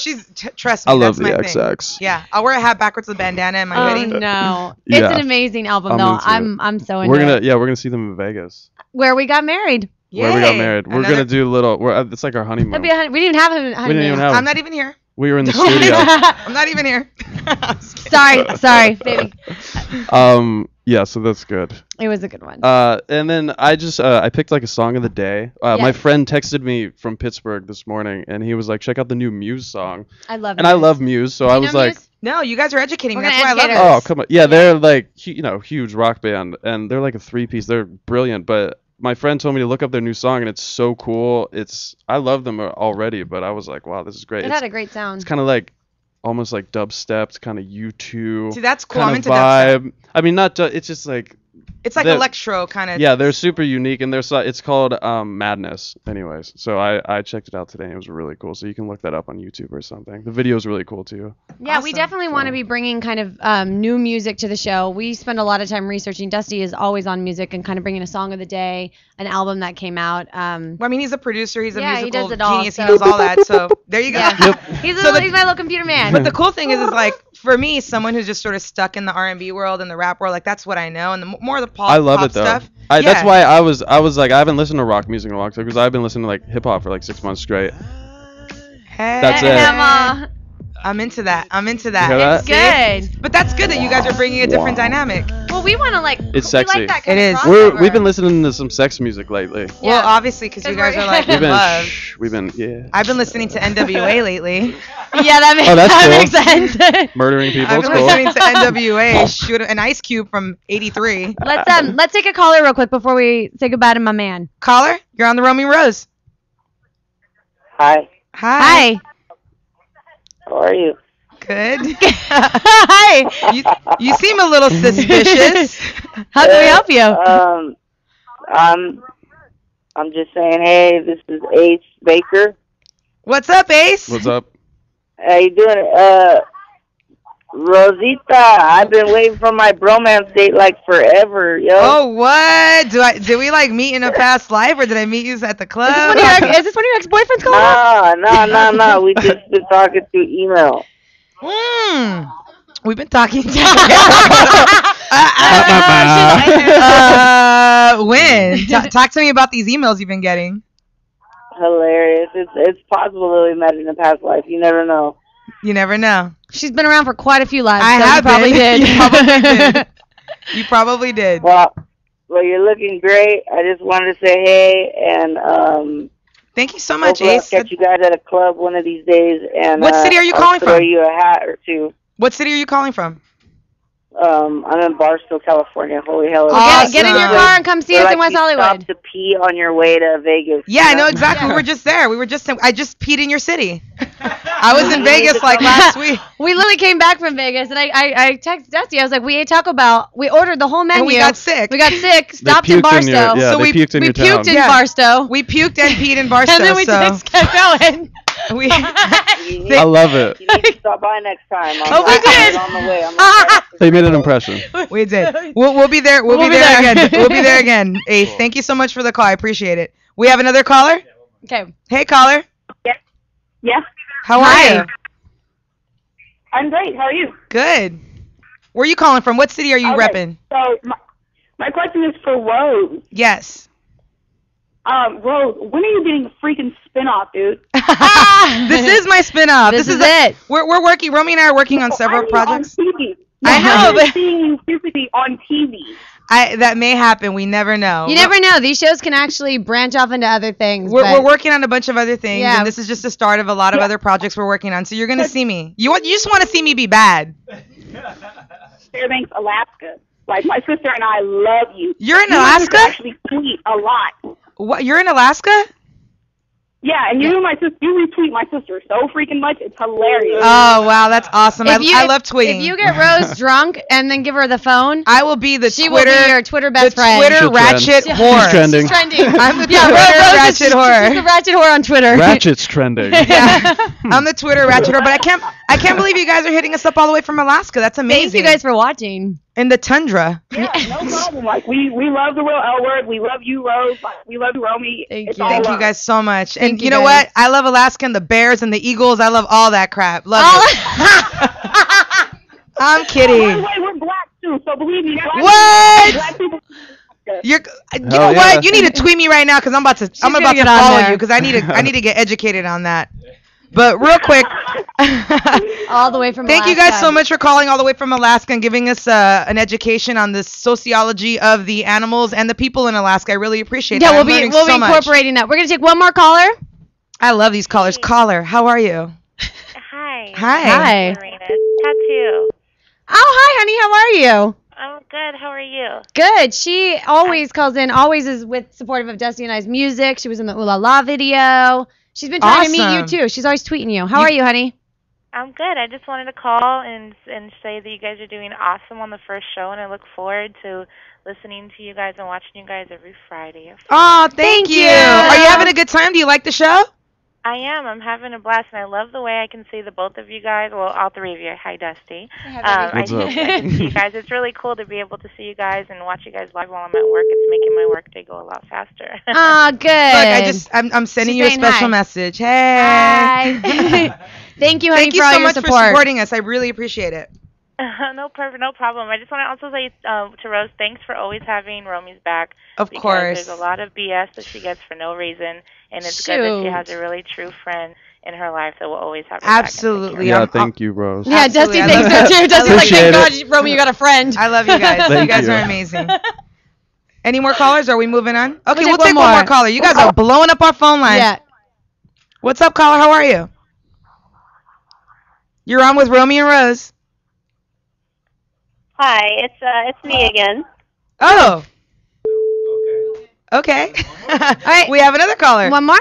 trust me. I love that's the my thing. XX. Yeah, I'll wear a hat backwards with a bandana and my Oh hoodie. no, Yeah. it's an amazing album I'm though. into it. I'm so into We're gonna it. we're gonna see them in Vegas Where we got married. where we got Yay. married. We're Another- gonna do a little. It's like our honeymoon. That'd be we didn't even have a honeymoon. We didn't even have. I'm not even here. We were in the studio. I'm not even here. I'm just kidding. sorry, baby. Yeah, so that's good. It was a good one. And then I just I picked like a song of the day. My Yes. friend texted me from Pittsburgh this morning, and he was like, "Check out the new Muse song." I love. And I love Muse, so I was like, No, you guys are educating me. We're That's gonna why I love educate it. her. "Oh, come on." Yeah, they're like huge rock band, and they're like a 3-piece. They're brilliant, but my friend told me to look up their new song, and it's so cool. I love them already, but I was like, "Wow, this is great." It had a great sound. It's kind of like almost like dubstep, kind of U2. See, that's cool. kind I'm of into dubstep. vibe. I mean, not. It's just like. It's like they're- electro kind of. Yeah, they're super unique, and it's called Madness. Anyways, so I checked it out today, and it was really cool. So you can look that up on YouTube or something. The video is really cool too. Yeah, we definitely want to be bringing kind of new music to the show. We spend a lot of time researching. Dusty is always on music and kind of bringing a song of the day, an album that came out. Well, I mean, he's a producer. He's a Yeah, he musical does it all, genius. so- He knows all that. So there you go. Yeah. He's So he's my little computer man. But the cool thing is like for me, someone who's just sort of stuck in the R&B world and the rap world, like that's what I know, and the more of the pop. I love pop it though. Stuff. That's why I was like I haven't listened to rock music in a long time because I've been listening to like hip hop for like 6 months straight. Hey, That's it. Emma. I'm into that. I'm into that. You hear that? It's good. But that's good that you guys are bringing a different dynamic. Well, we want to like. It's we sexy. Like that kind It of is. crossover. We've been listening to some sex music lately. Well, obviously, because you guys are like We've in been love. yeah. I've been listening to NWA lately. Yeah, that makes, Oh, that's that cool. makes sense. Murdering people. I've It's been cool. listening to NWA shoot an Ice Cube from '83. Let's take a caller real quick before we say goodbye to my man. Caller, you're on the Romi and Rose. Hi. Hi. How are you? Good. Hi. You seem a little suspicious. How can we help you? I'm just saying, hey, this is Ace Baker. What's up, Ace? What's up? How you doing? Rosita, I've been waiting for my bromance date like forever, yo. Oh, what? Did we like meet in a past life, or did I meet you at the club? Is this one of your ex-boyfriends calling us? No. We just been talking through email. We've been talking. When? Talk to me about these emails you've been getting. Hilarious. It's possible that we met in a past life. You never know. You never know. She's been around for quite a few lives. I so have you probably been. did. You probably did. You probably did. Well, you're looking great. I just wanted to say hey, and thank you so much, hopefully Ace. I'll catch you guys at a club one of these days. And what city are you calling I'll throw from? you a hat or two. What city are you calling from? I'm in Barstow, California. Holy hell! Well, get in your car and come see us in West Hollywood. Stop to pee on your way to Vegas. Yeah, I know exactly. We were just there. I just peed in your city. I was in Vegas like last week. We literally came back from Vegas, and I texted Dusty. I was like, we ate Taco Bell. We ordered the whole menu. And we got sick. Stopped in Barstow. They puked in your town. We puked in Barstow. We puked and peed in Barstow. And then we just kept going. I love it. You need to stop by next time. We did. On the way. They made an impression. We did. We'll be there. We'll be there again. We'll be there again. Ace, thank you so much for the call. I appreciate it. We have another caller. Okay. Hey, caller. Yes. How are you? I'm great. How are you? Good. Where are you calling from? What city are you repping? So my question is for Rose. Yes. Rose, when are you getting a freaking spinoff, dude? This is my spinoff. This is it. We're working. Romy and I are working on several projects. On TV. I know, but seeing you physically on TV. That may happen. We never know. You never know. These shows can actually branch off into other things. We're working on a bunch of other things, Yeah. and this is just the start of a lot of other projects we're working on. So you're gonna see me. You just want to see me be bad. Fairbanks, Alaska. Like my sister and I love you. You're in You Alaska? actually tweet a lot. What? You're in Alaska? Yeah, and you retweet my sister so freaking much. It's hilarious. Oh wow, that's awesome. I love tweeting. If you get Rose drunk and then give her the phone, I will be the she Twitter. will be your Twitter best friend. Twitter ratchet whore. She's trending. She's trending. I'm the Yeah, Twitter Rose ratchet is, whore. She's the ratchet whore on Twitter. Ratchet's trending. Yeah, I'm the Twitter ratchet whore. But I can't believe you guys are hitting us up all the way from Alaska. That's amazing. Thank you guys for watching. In the tundra. Yeah, no problem. Like we love the real L word. We love you, Rose. Like, we love you, Romy. Thank you. all Thank you love. guys so much. Thank And you you know guys. what? I love Alaska and the bears and the eagles. I love all that crap. Love it. I'm kidding. By the way, we're black too, so believe me. What? Black people. You know Hell what? yeah. You need to tweet me right now because I'm about to gonna to get on follow there. you because I need to get educated on that. But real quick, All the way from thank you Alaska. guys so much for calling all the way from Alaska and giving us an education on the sociology of the animals and the people in Alaska. I really appreciate Yeah, that. we'll I'm be learning so much. incorporating that. We're gonna take one more caller. I love these callers. Caller, how are you? Hi. Hi. Marina. Tattoo. Oh, hi, honey. How are you? I'm good. How are you? Good. She always calls in. Always is supportive of Dusty and I's music. She was in the Ooh La La video. She's been trying to meet you Awesome. too. She's always tweeting you. How are you, honey? I'm good. I just wanted to call and say that you guys are doing awesome on the first show, and I look forward to listening to you guys and watching you guys every Friday. Oh, thank you. Are you having a good time? Do you like the show? I am. I'm having a blast, and I love the way I can see the both of you guys. Well, all three of you. Hi, Dusty. What's up? I can see you guys. It's really cool to be able to see you guys and watch you guys live while I'm at work. It's making my workday go a lot faster. Oh, good. Look, I'm sending She's you a saying special hi. message. Hey. Hi. Thank you, honey, Thank you for all so your much support. for supporting us. I really appreciate it. No problem. I just want to also say to Rose, thanks for always having Romy's back. Of because course. There's a lot of BS that she gets for no reason, and it's good that she Shoot. has a really true friend in her life that will always have her back and take care of Absolutely. Yeah, I'm- thank you, Rose. Yeah, Absolutely. Dusty I thinks love so it. too. Dusty's like, Appreciate thank God, Romy, you got a friend. I love you guys. Thank you guys you. are amazing. Any more callers? Or are we moving on? Okay, we'll take take one one more more. caller. You guys are blowing up our phone line. Yeah. What's up, caller? How are you? You're on with Romy and Rose. Hi, it's me again. Oh. Okay. All right. We have another caller. One more?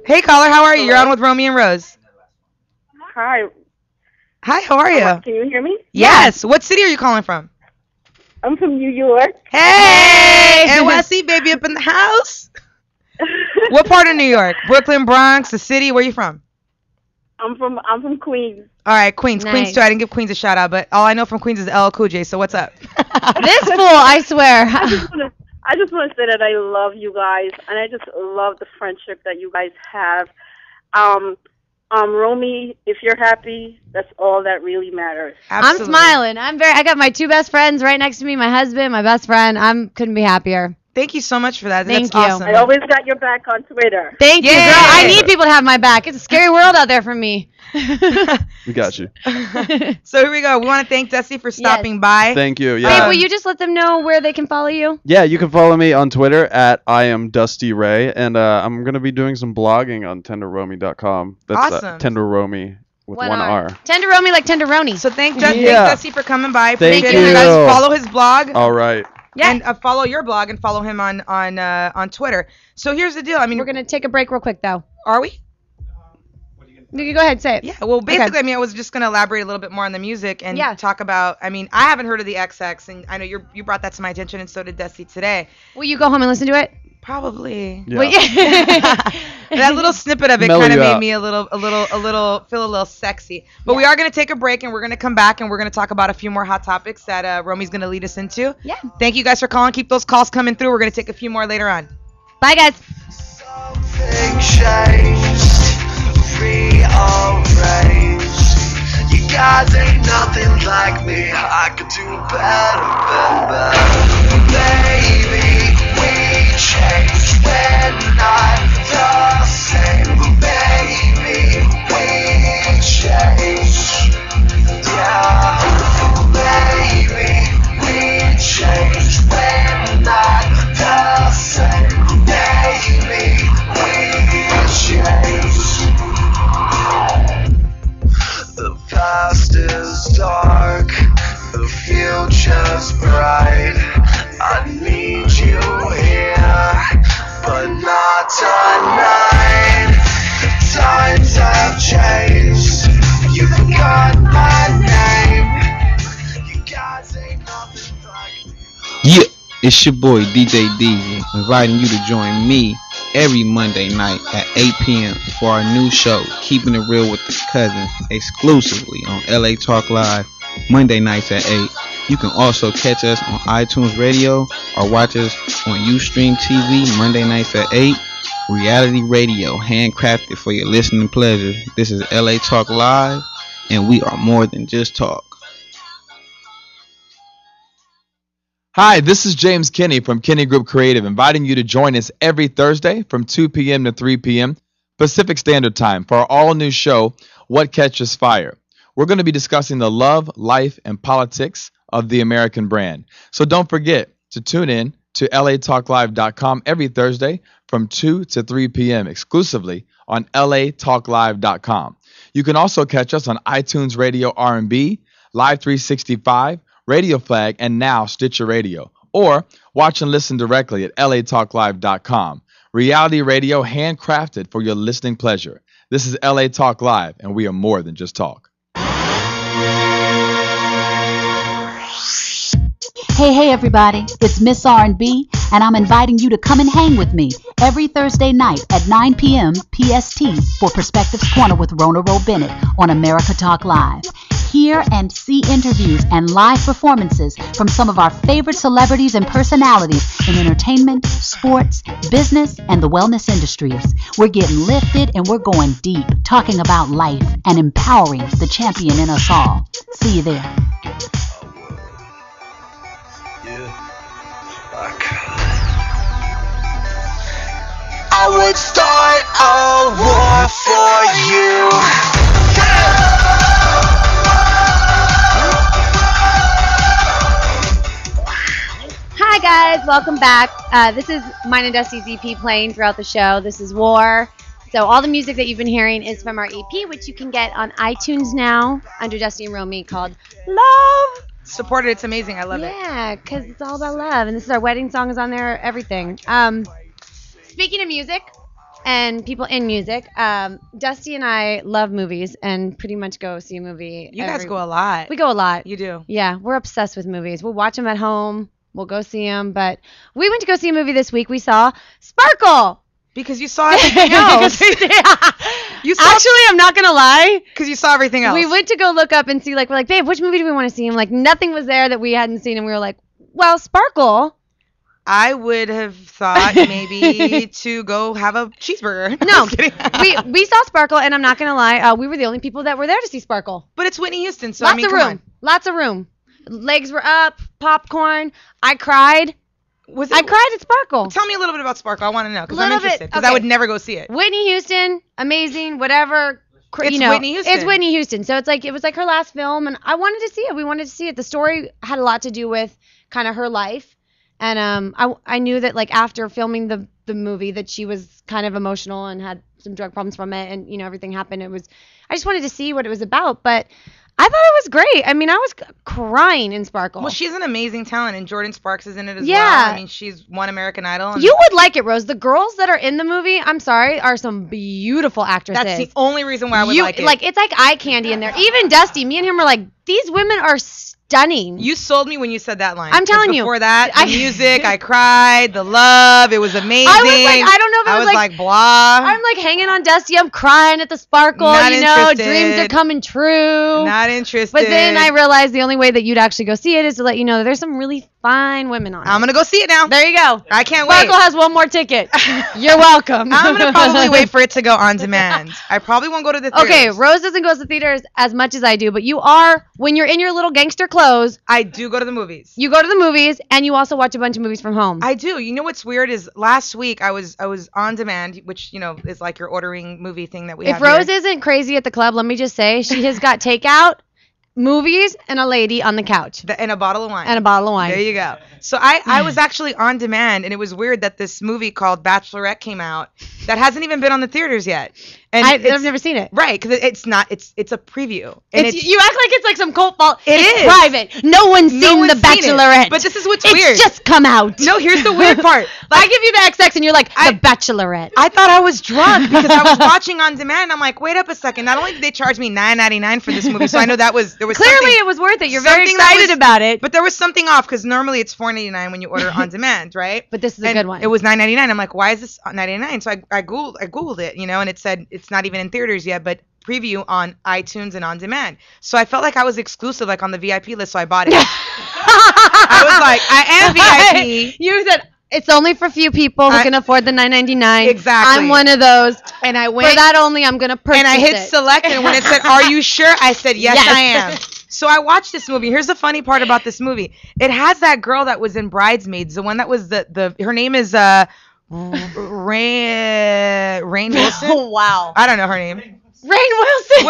Hey, caller. How are you? You're on with Romy and Rose. Hi. Hi. How are you? Can you hear me? Yes. What city are you calling from? I'm from New York. Hey. NYC, baby, up in the house. What part of New York? Brooklyn, Bronx, the city? Where you from? I'm from Queens. All right, Queens. Nice. Queens too. I didn't give Queens a shout out, but all I know from Queens is LL Cool J. So what's up? This fool, I swear. I just want to say that I love you guys, and I just love the friendship that you guys have. Romy, if you're happy, that's all that really matters. I'm smiling. I got my two best friends right next to me, my husband, my best friend. Couldn't be happier. Thank you so much for that. Thank That's you. awesome. I always got your back on Twitter. Thank you, girl. I need people to have my back. It's a scary world out there for me. We got you. So here we go. We want to thank Dusty for stopping by. Thank you. Babe, Yeah. will you just let them know where they can follow you? Yeah, you can follow me on Twitter at I am Dusty Ray, and I'm gonna be doing some blogging on tenderromi.com. That's Awesome. Tenderromi with one R. Tenderoni like tenderoni. So thank Yeah. Dusty for coming by. Thank Appreciate it. you. Guys, follow his blog. All right. Yeah. And follow your blog and follow him on Twitter. So here's the deal. I mean, we're gonna take a break real quick though. Are we? You can go ahead and say it. Yeah. Well, basically, I mean, I was just gonna elaborate a little bit more on the music and talk about. I mean, I haven't heard of the XX, and I know you brought that to my attention, and so did Dusty today. Will you go home and listen to it? Probably. Yeah. Well, That little snippet of it Mellow kind of you made out. me a little feel a little sexy. But we are gonna take a break, and we're gonna come back, and we're gonna talk about a few more hot topics that Romi's gonna lead us into. Yeah. Thank you guys for calling. Keep those calls coming through. We're gonna take a few more later on. Bye, guys. Something changed, rearranged. You guys ain't nothing like me. I could do better than that. Baby, we changed. We're not the same. Baby, we changed. Yeah. Baby, we changed. We're not the same. Baby, we changed. The past is dark, the future's bright. I need you here, but not tonight. The times have changed, you forgot my name. You guys ain't nothing like me. Yeah, it's your boy DJ D, inviting you to join me every Monday night at 8 p.m. for our new show, Keeping It Real with the Cousins, exclusively on LA Talk Live, Monday nights at 8. You can also catch us on iTunes Radio or watch us on Ustream TV Monday nights at 8. Reality radio, handcrafted for your listening pleasure. This is LA Talk Live, and we are more than just talk. Hi, this is James Kinney from Kinney Group Creative, inviting you to join us every Thursday from 2 p.m. to 3 p.m. Pacific Standard Time for our all-new show, What Catches Fire. We're going to be discussing the love, life, and politics of the American brand. So don't forget to tune in to latalklive.com every Thursday from 2 to 3 p.m. exclusively on latalklive.com. You can also catch us on iTunes Radio R&B, Live 365, Radio Flag, and now Stitcher Radio. Or watch and listen directly at latalklive.com. Reality radio handcrafted for your listening pleasure. This is LA Talk Live, and we are more than just talk. Hey everybody, it's Miss R&B, and I'm inviting you to come and hang with me every Thursday night at 9 p.m. PST for Perspectives Corner with Rona Roe Bennett on America Talk Live. Hear and see interviews and live performances from some of our favorite celebrities and personalities in entertainment, sports, business, and the wellness industries. We're getting lifted and we're going deep, talking about life and empowering the champion in us all. See you there. I would start a war for you. Hi guys, welcome back. This is mine and Dusty's EP playing throughout the show. This is War. So all the music that you've been hearing is from our EP, which you can get on iTunes now under Dusty and Romy, called Love. Support it. It's amazing. I love it. Yeah, because it's all about love. And this is our wedding song is on there, everything. Speaking of music and people in music, Dusty and I love movies and pretty much go see a movie. You guys go a lot. We go a lot. You do. Yeah, we're obsessed with movies. We'll watch them at home. We'll go see them. But we went to go see a movie this week. We saw Sparkle. Because you saw everything else. Actually, I'm not gonna lie. Because you saw everything else. We went to go look up and see, like, we're like, babe, which movie do we want to see? And like, nothing was there that we hadn't seen, and we were like, well, Sparkle. I would have thought maybe to go have a cheeseburger. No, we saw Sparkle, and I'm not gonna lie, we were the only people that were there to see Sparkle. But it's Whitney Houston, so lots I mean, of come room, on. lots of room. Legs were up, popcorn. I cried. I cried at Sparkle. Tell me a little bit about Sparkle. I want to know because I'm Little bit, interested. Because I okay. would never go see it. Whitney Houston, amazing, whatever. It's Whitney Houston. It's Whitney Houston. So it's like it was like her last film, and I wanted to see it. We wanted to see it. The story had a lot to do with kind of her life, and I knew that like after filming the movie that she was kind of emotional and had some drug problems from it, and everything happened. I just wanted to see what it was about, but I thought it was great. I mean, I was crying in Sparkle. Well, she's an amazing talent, and Jordan Sparks is in it as Yeah. well. I mean, she's won American Idol. And You would like it, Rose. The girls that are in the movie, I'm sorry, are some beautiful actresses. That's the only reason why I would like it. Like, it's like eye candy in there. Even Dusty, me and him were like, these women are stunning. You sold me when you said that line. I'm telling you. Before that, the music, I cried, the love, it was amazing. I was like, I don't know if it I was was like blah. I'm like hanging on Dusty. I'm crying at the Sparkle. Not interested. Dreams are coming true. Not interested. But then I realized the only way that you'd actually go see it is to let you know that there's some really fine women on it. I'm going to go see it now. There you go. I can't Sparkle wait. has one more ticket. You're welcome. I'm going to probably wait for it to go on demand. I probably won't go to the theaters. Okay, Rose doesn't go to the theaters as much as I do, but you are, when you're in your little gangster clothes. I do go to the movies. You go to the movies, and you also watch a bunch of movies from home. I do. You know what's weird is last week I was on demand, which, is like your ordering movie thing that we have If Rose here. isn't crazy at the club, let me just say, she has got takeout, movies, and a lady on the couch. And a bottle of wine. And a bottle of wine. There you go. So I was actually on demand, and it was weird that this movie called Bachelorette came out that hasn't even been on the theaters yet. And I've never seen it. Right, because it's a preview. And You act like it's like some cult fault. It's private. No one's seen The Bachelorette. But this is what's it's weird. It's just come out. No, here's the weird part. I give you the XX, and you're like, The Bachelorette. I thought I was drunk because I was watching on demand. I'm like, wait up a second. Not only did they charge me $9.99 for this movie, so I know there was Clearly something, it was worth it. You're very something that excited was- about it. But there was something off because normally it's $4.99 when you order on demand, right? But this is a good one. It was $9.99. I'm like, why is this $9.99? So I googled it, and it said it's not even in theaters yet, but preview on iTunes and on demand. So I felt like I was exclusive, like on the VIP list, so I bought it. I was like, I am VIP. You said it's only for few people who can afford the $9.99. Exactly. I'm one of those. And I went For that only, I'm gonna purchase and I hit it. select, and when it said, "Are you sure?" I said, "Yes, Yes. I am." So I watched this movie. Here's the funny part about this movie. It has that girl that was in Bridesmaids, the one that was her name is Rain Wilson. Oh, wow. I don't know her name. Rain Wilson.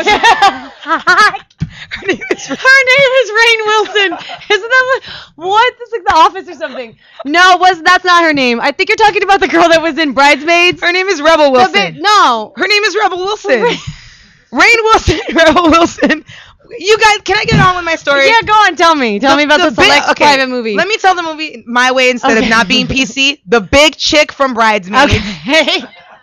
Her name is Rain Wilson. Isn't that what? This is like The Office or something. No, that's not her name. I think you're talking about the girl that was in Bridesmaids. Her name is Rebel Wilson. No. Her name is Rebel Wilson. Rain Wilson, Rebel Wilson. You guys, can I get on with my story? Yeah, go on. Tell me about the select private movie. Let me tell the movie my way instead of not being PC. The big chick from Bridesmaids. Okay.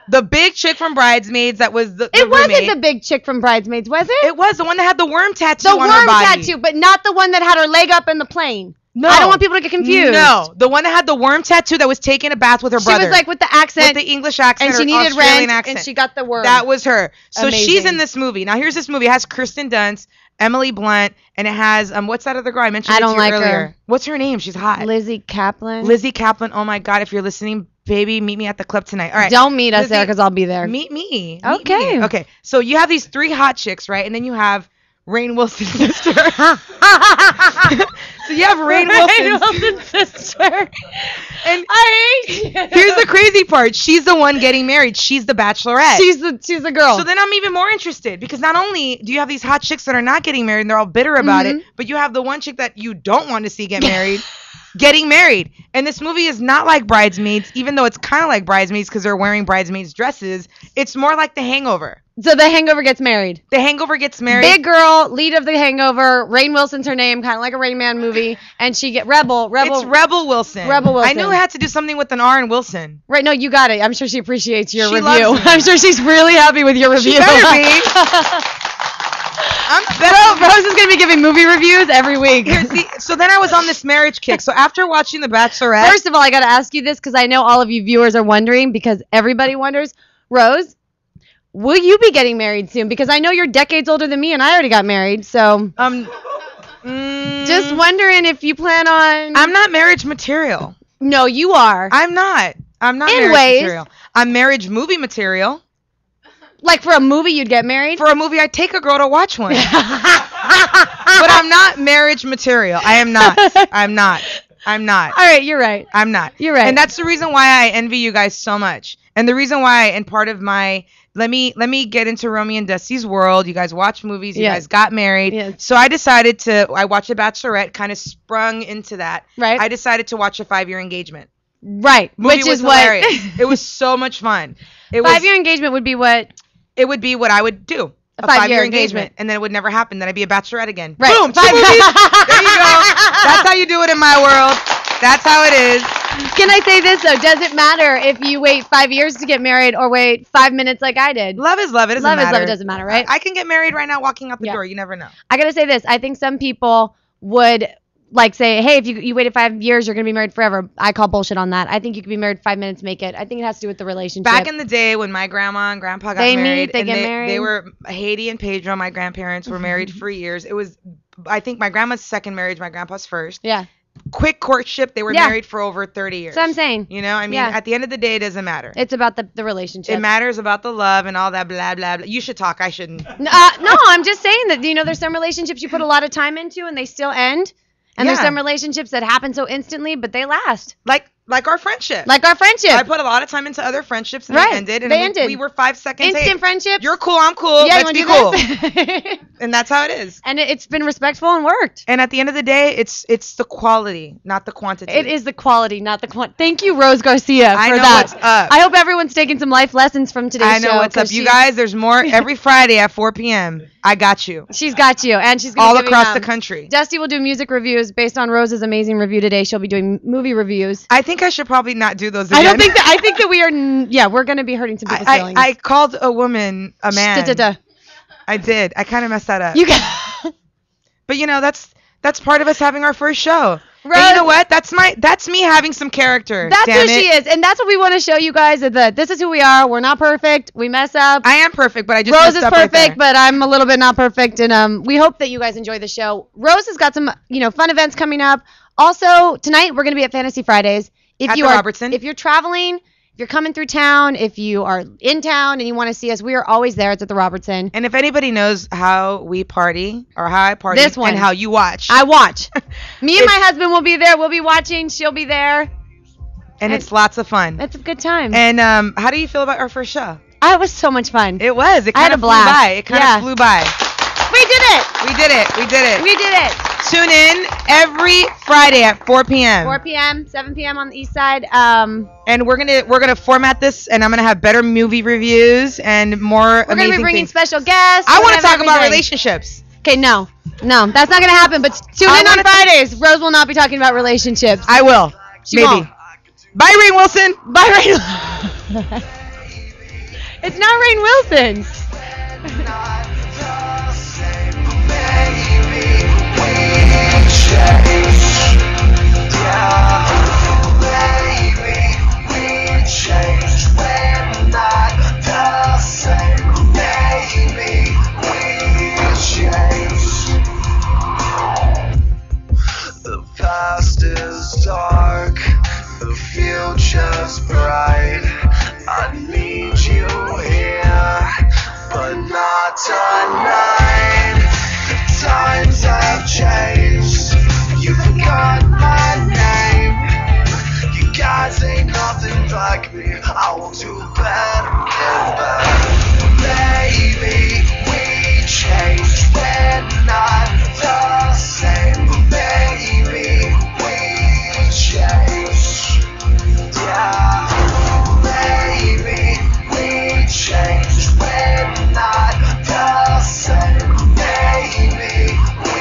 The big chick from Bridesmaids that was the It wasn't roommate. the big chick from Bridesmaids, was it? It was the one that had the worm tattoo The on worm her body. tattoo, but not the one that had her leg up in the plane. No. I don't want people to get confused. No, the one that had the worm tattoo that was taking a bath with her brother. She was like with the accent. With the English accent and she or needed Australian rent, accent. and she got the worm. That was her. So she's Amazing. in this movie. Now here's this movie. It has Kirsten Dunst, Emily Blunt, and it has what's that other girl I mentioned? I it to don't you like earlier. her. What's her name? She's hot. Lizzie Kaplan. Lizzie Kaplan. Oh my God! If you're listening, baby, meet me at the club tonight. All right. Don't meet us Lizzie, there because I'll be there. Meet me. Okay. Okay. So you have these three hot chicks, right? And then you have Rain Wilson's sister. So you have Rain Wilson's sister. And I hate you. here's the crazy part. She's the one getting married. She's the bachelorette. She's the girl. So then I'm even more interested because not only do you have these hot chicks that are not getting married and they're all bitter about it, but you have the one chick that you don't want to see get married. Getting married. And this movie is not like Bridesmaids, even though it's kind of like Bridesmaids because they're wearing bridesmaids dresses. It's more like The Hangover. So The Hangover gets married. The Hangover gets married. Big girl, lead of The Hangover. Rain Wilson's her name, kind of like a Rain Man movie. And she get Rebel. It's Rebel Wilson. Rebel Wilson. I knew it had to do something with an R in Wilson. Right, no, you got it. I'm sure she appreciates your She review. loves me. I'm sure she's really happy with your review. She better be. Rose is going to be giving movie reviews every week. So then I was on this marriage kick. So after watching The Bachelorette. First of all, I got to ask you this because I know all of you viewers are wondering because everybody wonders. Rose, will you be getting married soon? Because I know you're decades older than me, and I already got married. So just wondering if you plan on. I'm not marriage material. No, you are. I'm not marriage material. I'm marriage movie material. Like for a movie, you'd get married? For a movie, I'd take a girl to watch one. But I'm not marriage material. I am not. I'm not. All right, you're right. I'm not. You're right. And that's the reason why I envy you guys so much. And the reason why, and part of my, let me get into Romy and Dusty's world. You guys watch movies. You guys got married. Yeah. So I watched The Bachelorette, kind of sprung into that. Right. I decided to watch a 5-year engagement. Right. Movie Which was is what. hilarious. It was so much fun. 5-year engagement would be what? It would be what I would do. A 5-year engagement. And then it would never happen. Then I'd be a bachelorette again. Right. Boom. 2 movies. There you go. That's how you do it in my world. That's how it is. Can I say this, though? Does it matter if you wait 5 years to get married or wait 5 minutes like I did? Love is love. It doesn't matter. Love is love. It doesn't matter, right? I can get married right now walking out the door. You never know. I got to say this. I think some people would like say, hey, if you waited 5 years, you're going to be married forever. I call bullshit on that. I think you could be married 5 minutes, make it. I think it has to do with the relationship. Back in the day when my grandma and grandpa got married, they get married. They were Haiti and Pedro. My grandparents were married for years. It was, I think, my grandma's second marriage, my grandpa's first. Yeah. Quick courtship. They were married for over 30 years. That's what I'm saying. You know, I mean, at the end of the day, it doesn't matter. It's about the relationship. It matters about the love and all that blah, blah, blah. You should talk. I shouldn't. No, I'm just saying that, there's some relationships you put a lot of time into and they still end. And there's some relationships that happen so instantly, but they last. Like our friendship. I put a lot of time into other friendships and Right. they ended. And They ended. We were 5 seconds. Instant hey, friendships. You're cool. I'm cool. Yeah, Let's be you cool. wanna do this? And that's how it is. And it's been respectful and worked. And at the end of the day, it's the quality, not the quantity. It is the quality, not the quantity. Thank you, Rose Garcia, for I know that. what's up. I hope everyone's taking some life lessons from today's show. I know what's up. You guys, there's more every Friday at 4 p.m. I got you. She's got you, and she's gonna all give across me, the country. Dusty will do music reviews based on Rose's amazing review today. She'll be doing movie reviews. I think I should probably not do those again. I think that we are. Yeah, we're gonna be hurting some people's feelings. I called a woman a man. Da-da-da. I did. I kind of messed that up. You got. But that's part of us having our first show. Rose, and you know what? That's me having some character. That's damn who it. she is, and that's what we want to show you guys. That this is who we are. We're not perfect. We mess up. I am perfect, but I just Rose messed is up right perfect, there. but I'm a little bit not perfect. And we hope that you guys enjoy the show. Rose has got some fun events coming up. Also tonight we're gonna be at Fantasy Fridays. At the Robertson. If you're traveling, if you're coming through town, if you are in town and you want to see us, we are always there. It's at the Robertson. And if anybody knows how we party or how I party This one. and how you watch. I watch. Me and my husband will be there. We'll be watching. She'll be there. And it's lots of fun. It's a good time. And how do you feel about our first show? It was so much fun. It was. It I had kind a of flew blast. by. It kind of flew by. We did it. We did it. We did it. We did it. Tune in every Friday at 4 p.m. 4 p.m., 7 p.m. on the east side. And we're gonna format this, and I'm gonna have better movie reviews and more We're amazing going to be bringing things. special guests. I We're want to gonna have talk about everything. relationships. Okay, no, that's not going to happen. But tune in on Fridays. Rose will not be talking about relationships. I will. She Maybe. won't. Bye, Rainn Wilson. Bye, Rainn. It's not Rainn Wilson. The past is dark, the future's bright. I need you here, but not tonight. The times have changed, you forgot my name. You guys ain't nothing like me, I will do better, get better. Maybe we changed, we're not the same. Maybe we changed, yeah. Maybe we changed, we're not the same. Maybe we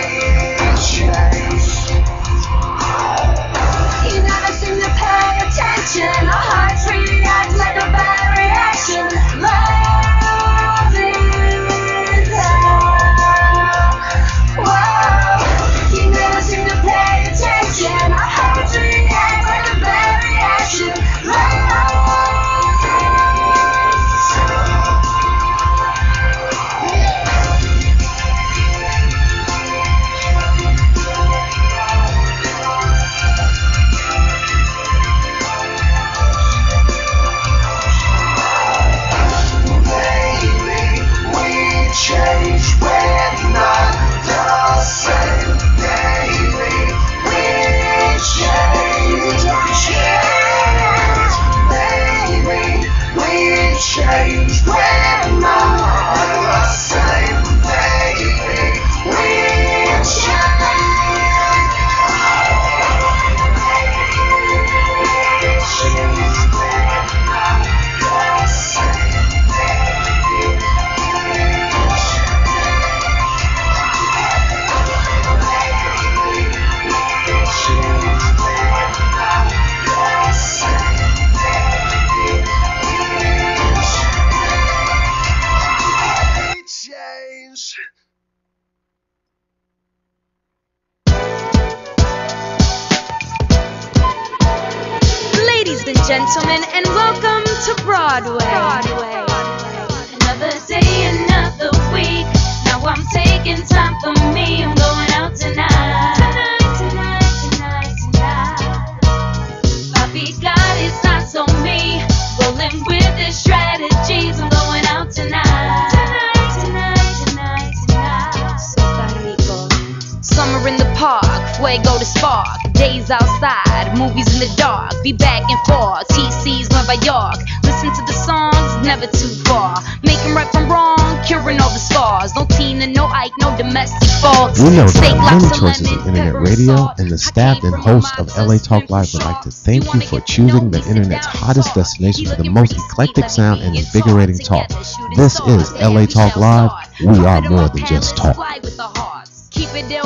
changed. You never seem to pay attention. Our hearts react like a bad reaction. Love is hell. Whoa. You never seem to pay attention. Our hearts react like a bad reaction. Love is hell. gentlemen, and welcome to Broadway. Another day, another week. Now I'm taking time for me. I'm going out tonight. Papi got his eyes on me. Rolling with his strategies. I'm going out tonight. Summer in the park, fuego to spark. Days outside, movies in the dark. Be back and forth, TC's Nueva York. Listen to the songs, never too far. Making right from wrong, curing all the scars. No Tina, no Ike, no domestic faults. We know Steak there are lots many of choices lemon, of internet pepper radio, salt. and the staff and hosts of LA Talk Live would like to thank you for choosing the internet's hottest destination for the most eclectic sound and invigorating talk. This is LA Talk Live. We are more than just talk. Keep it ill.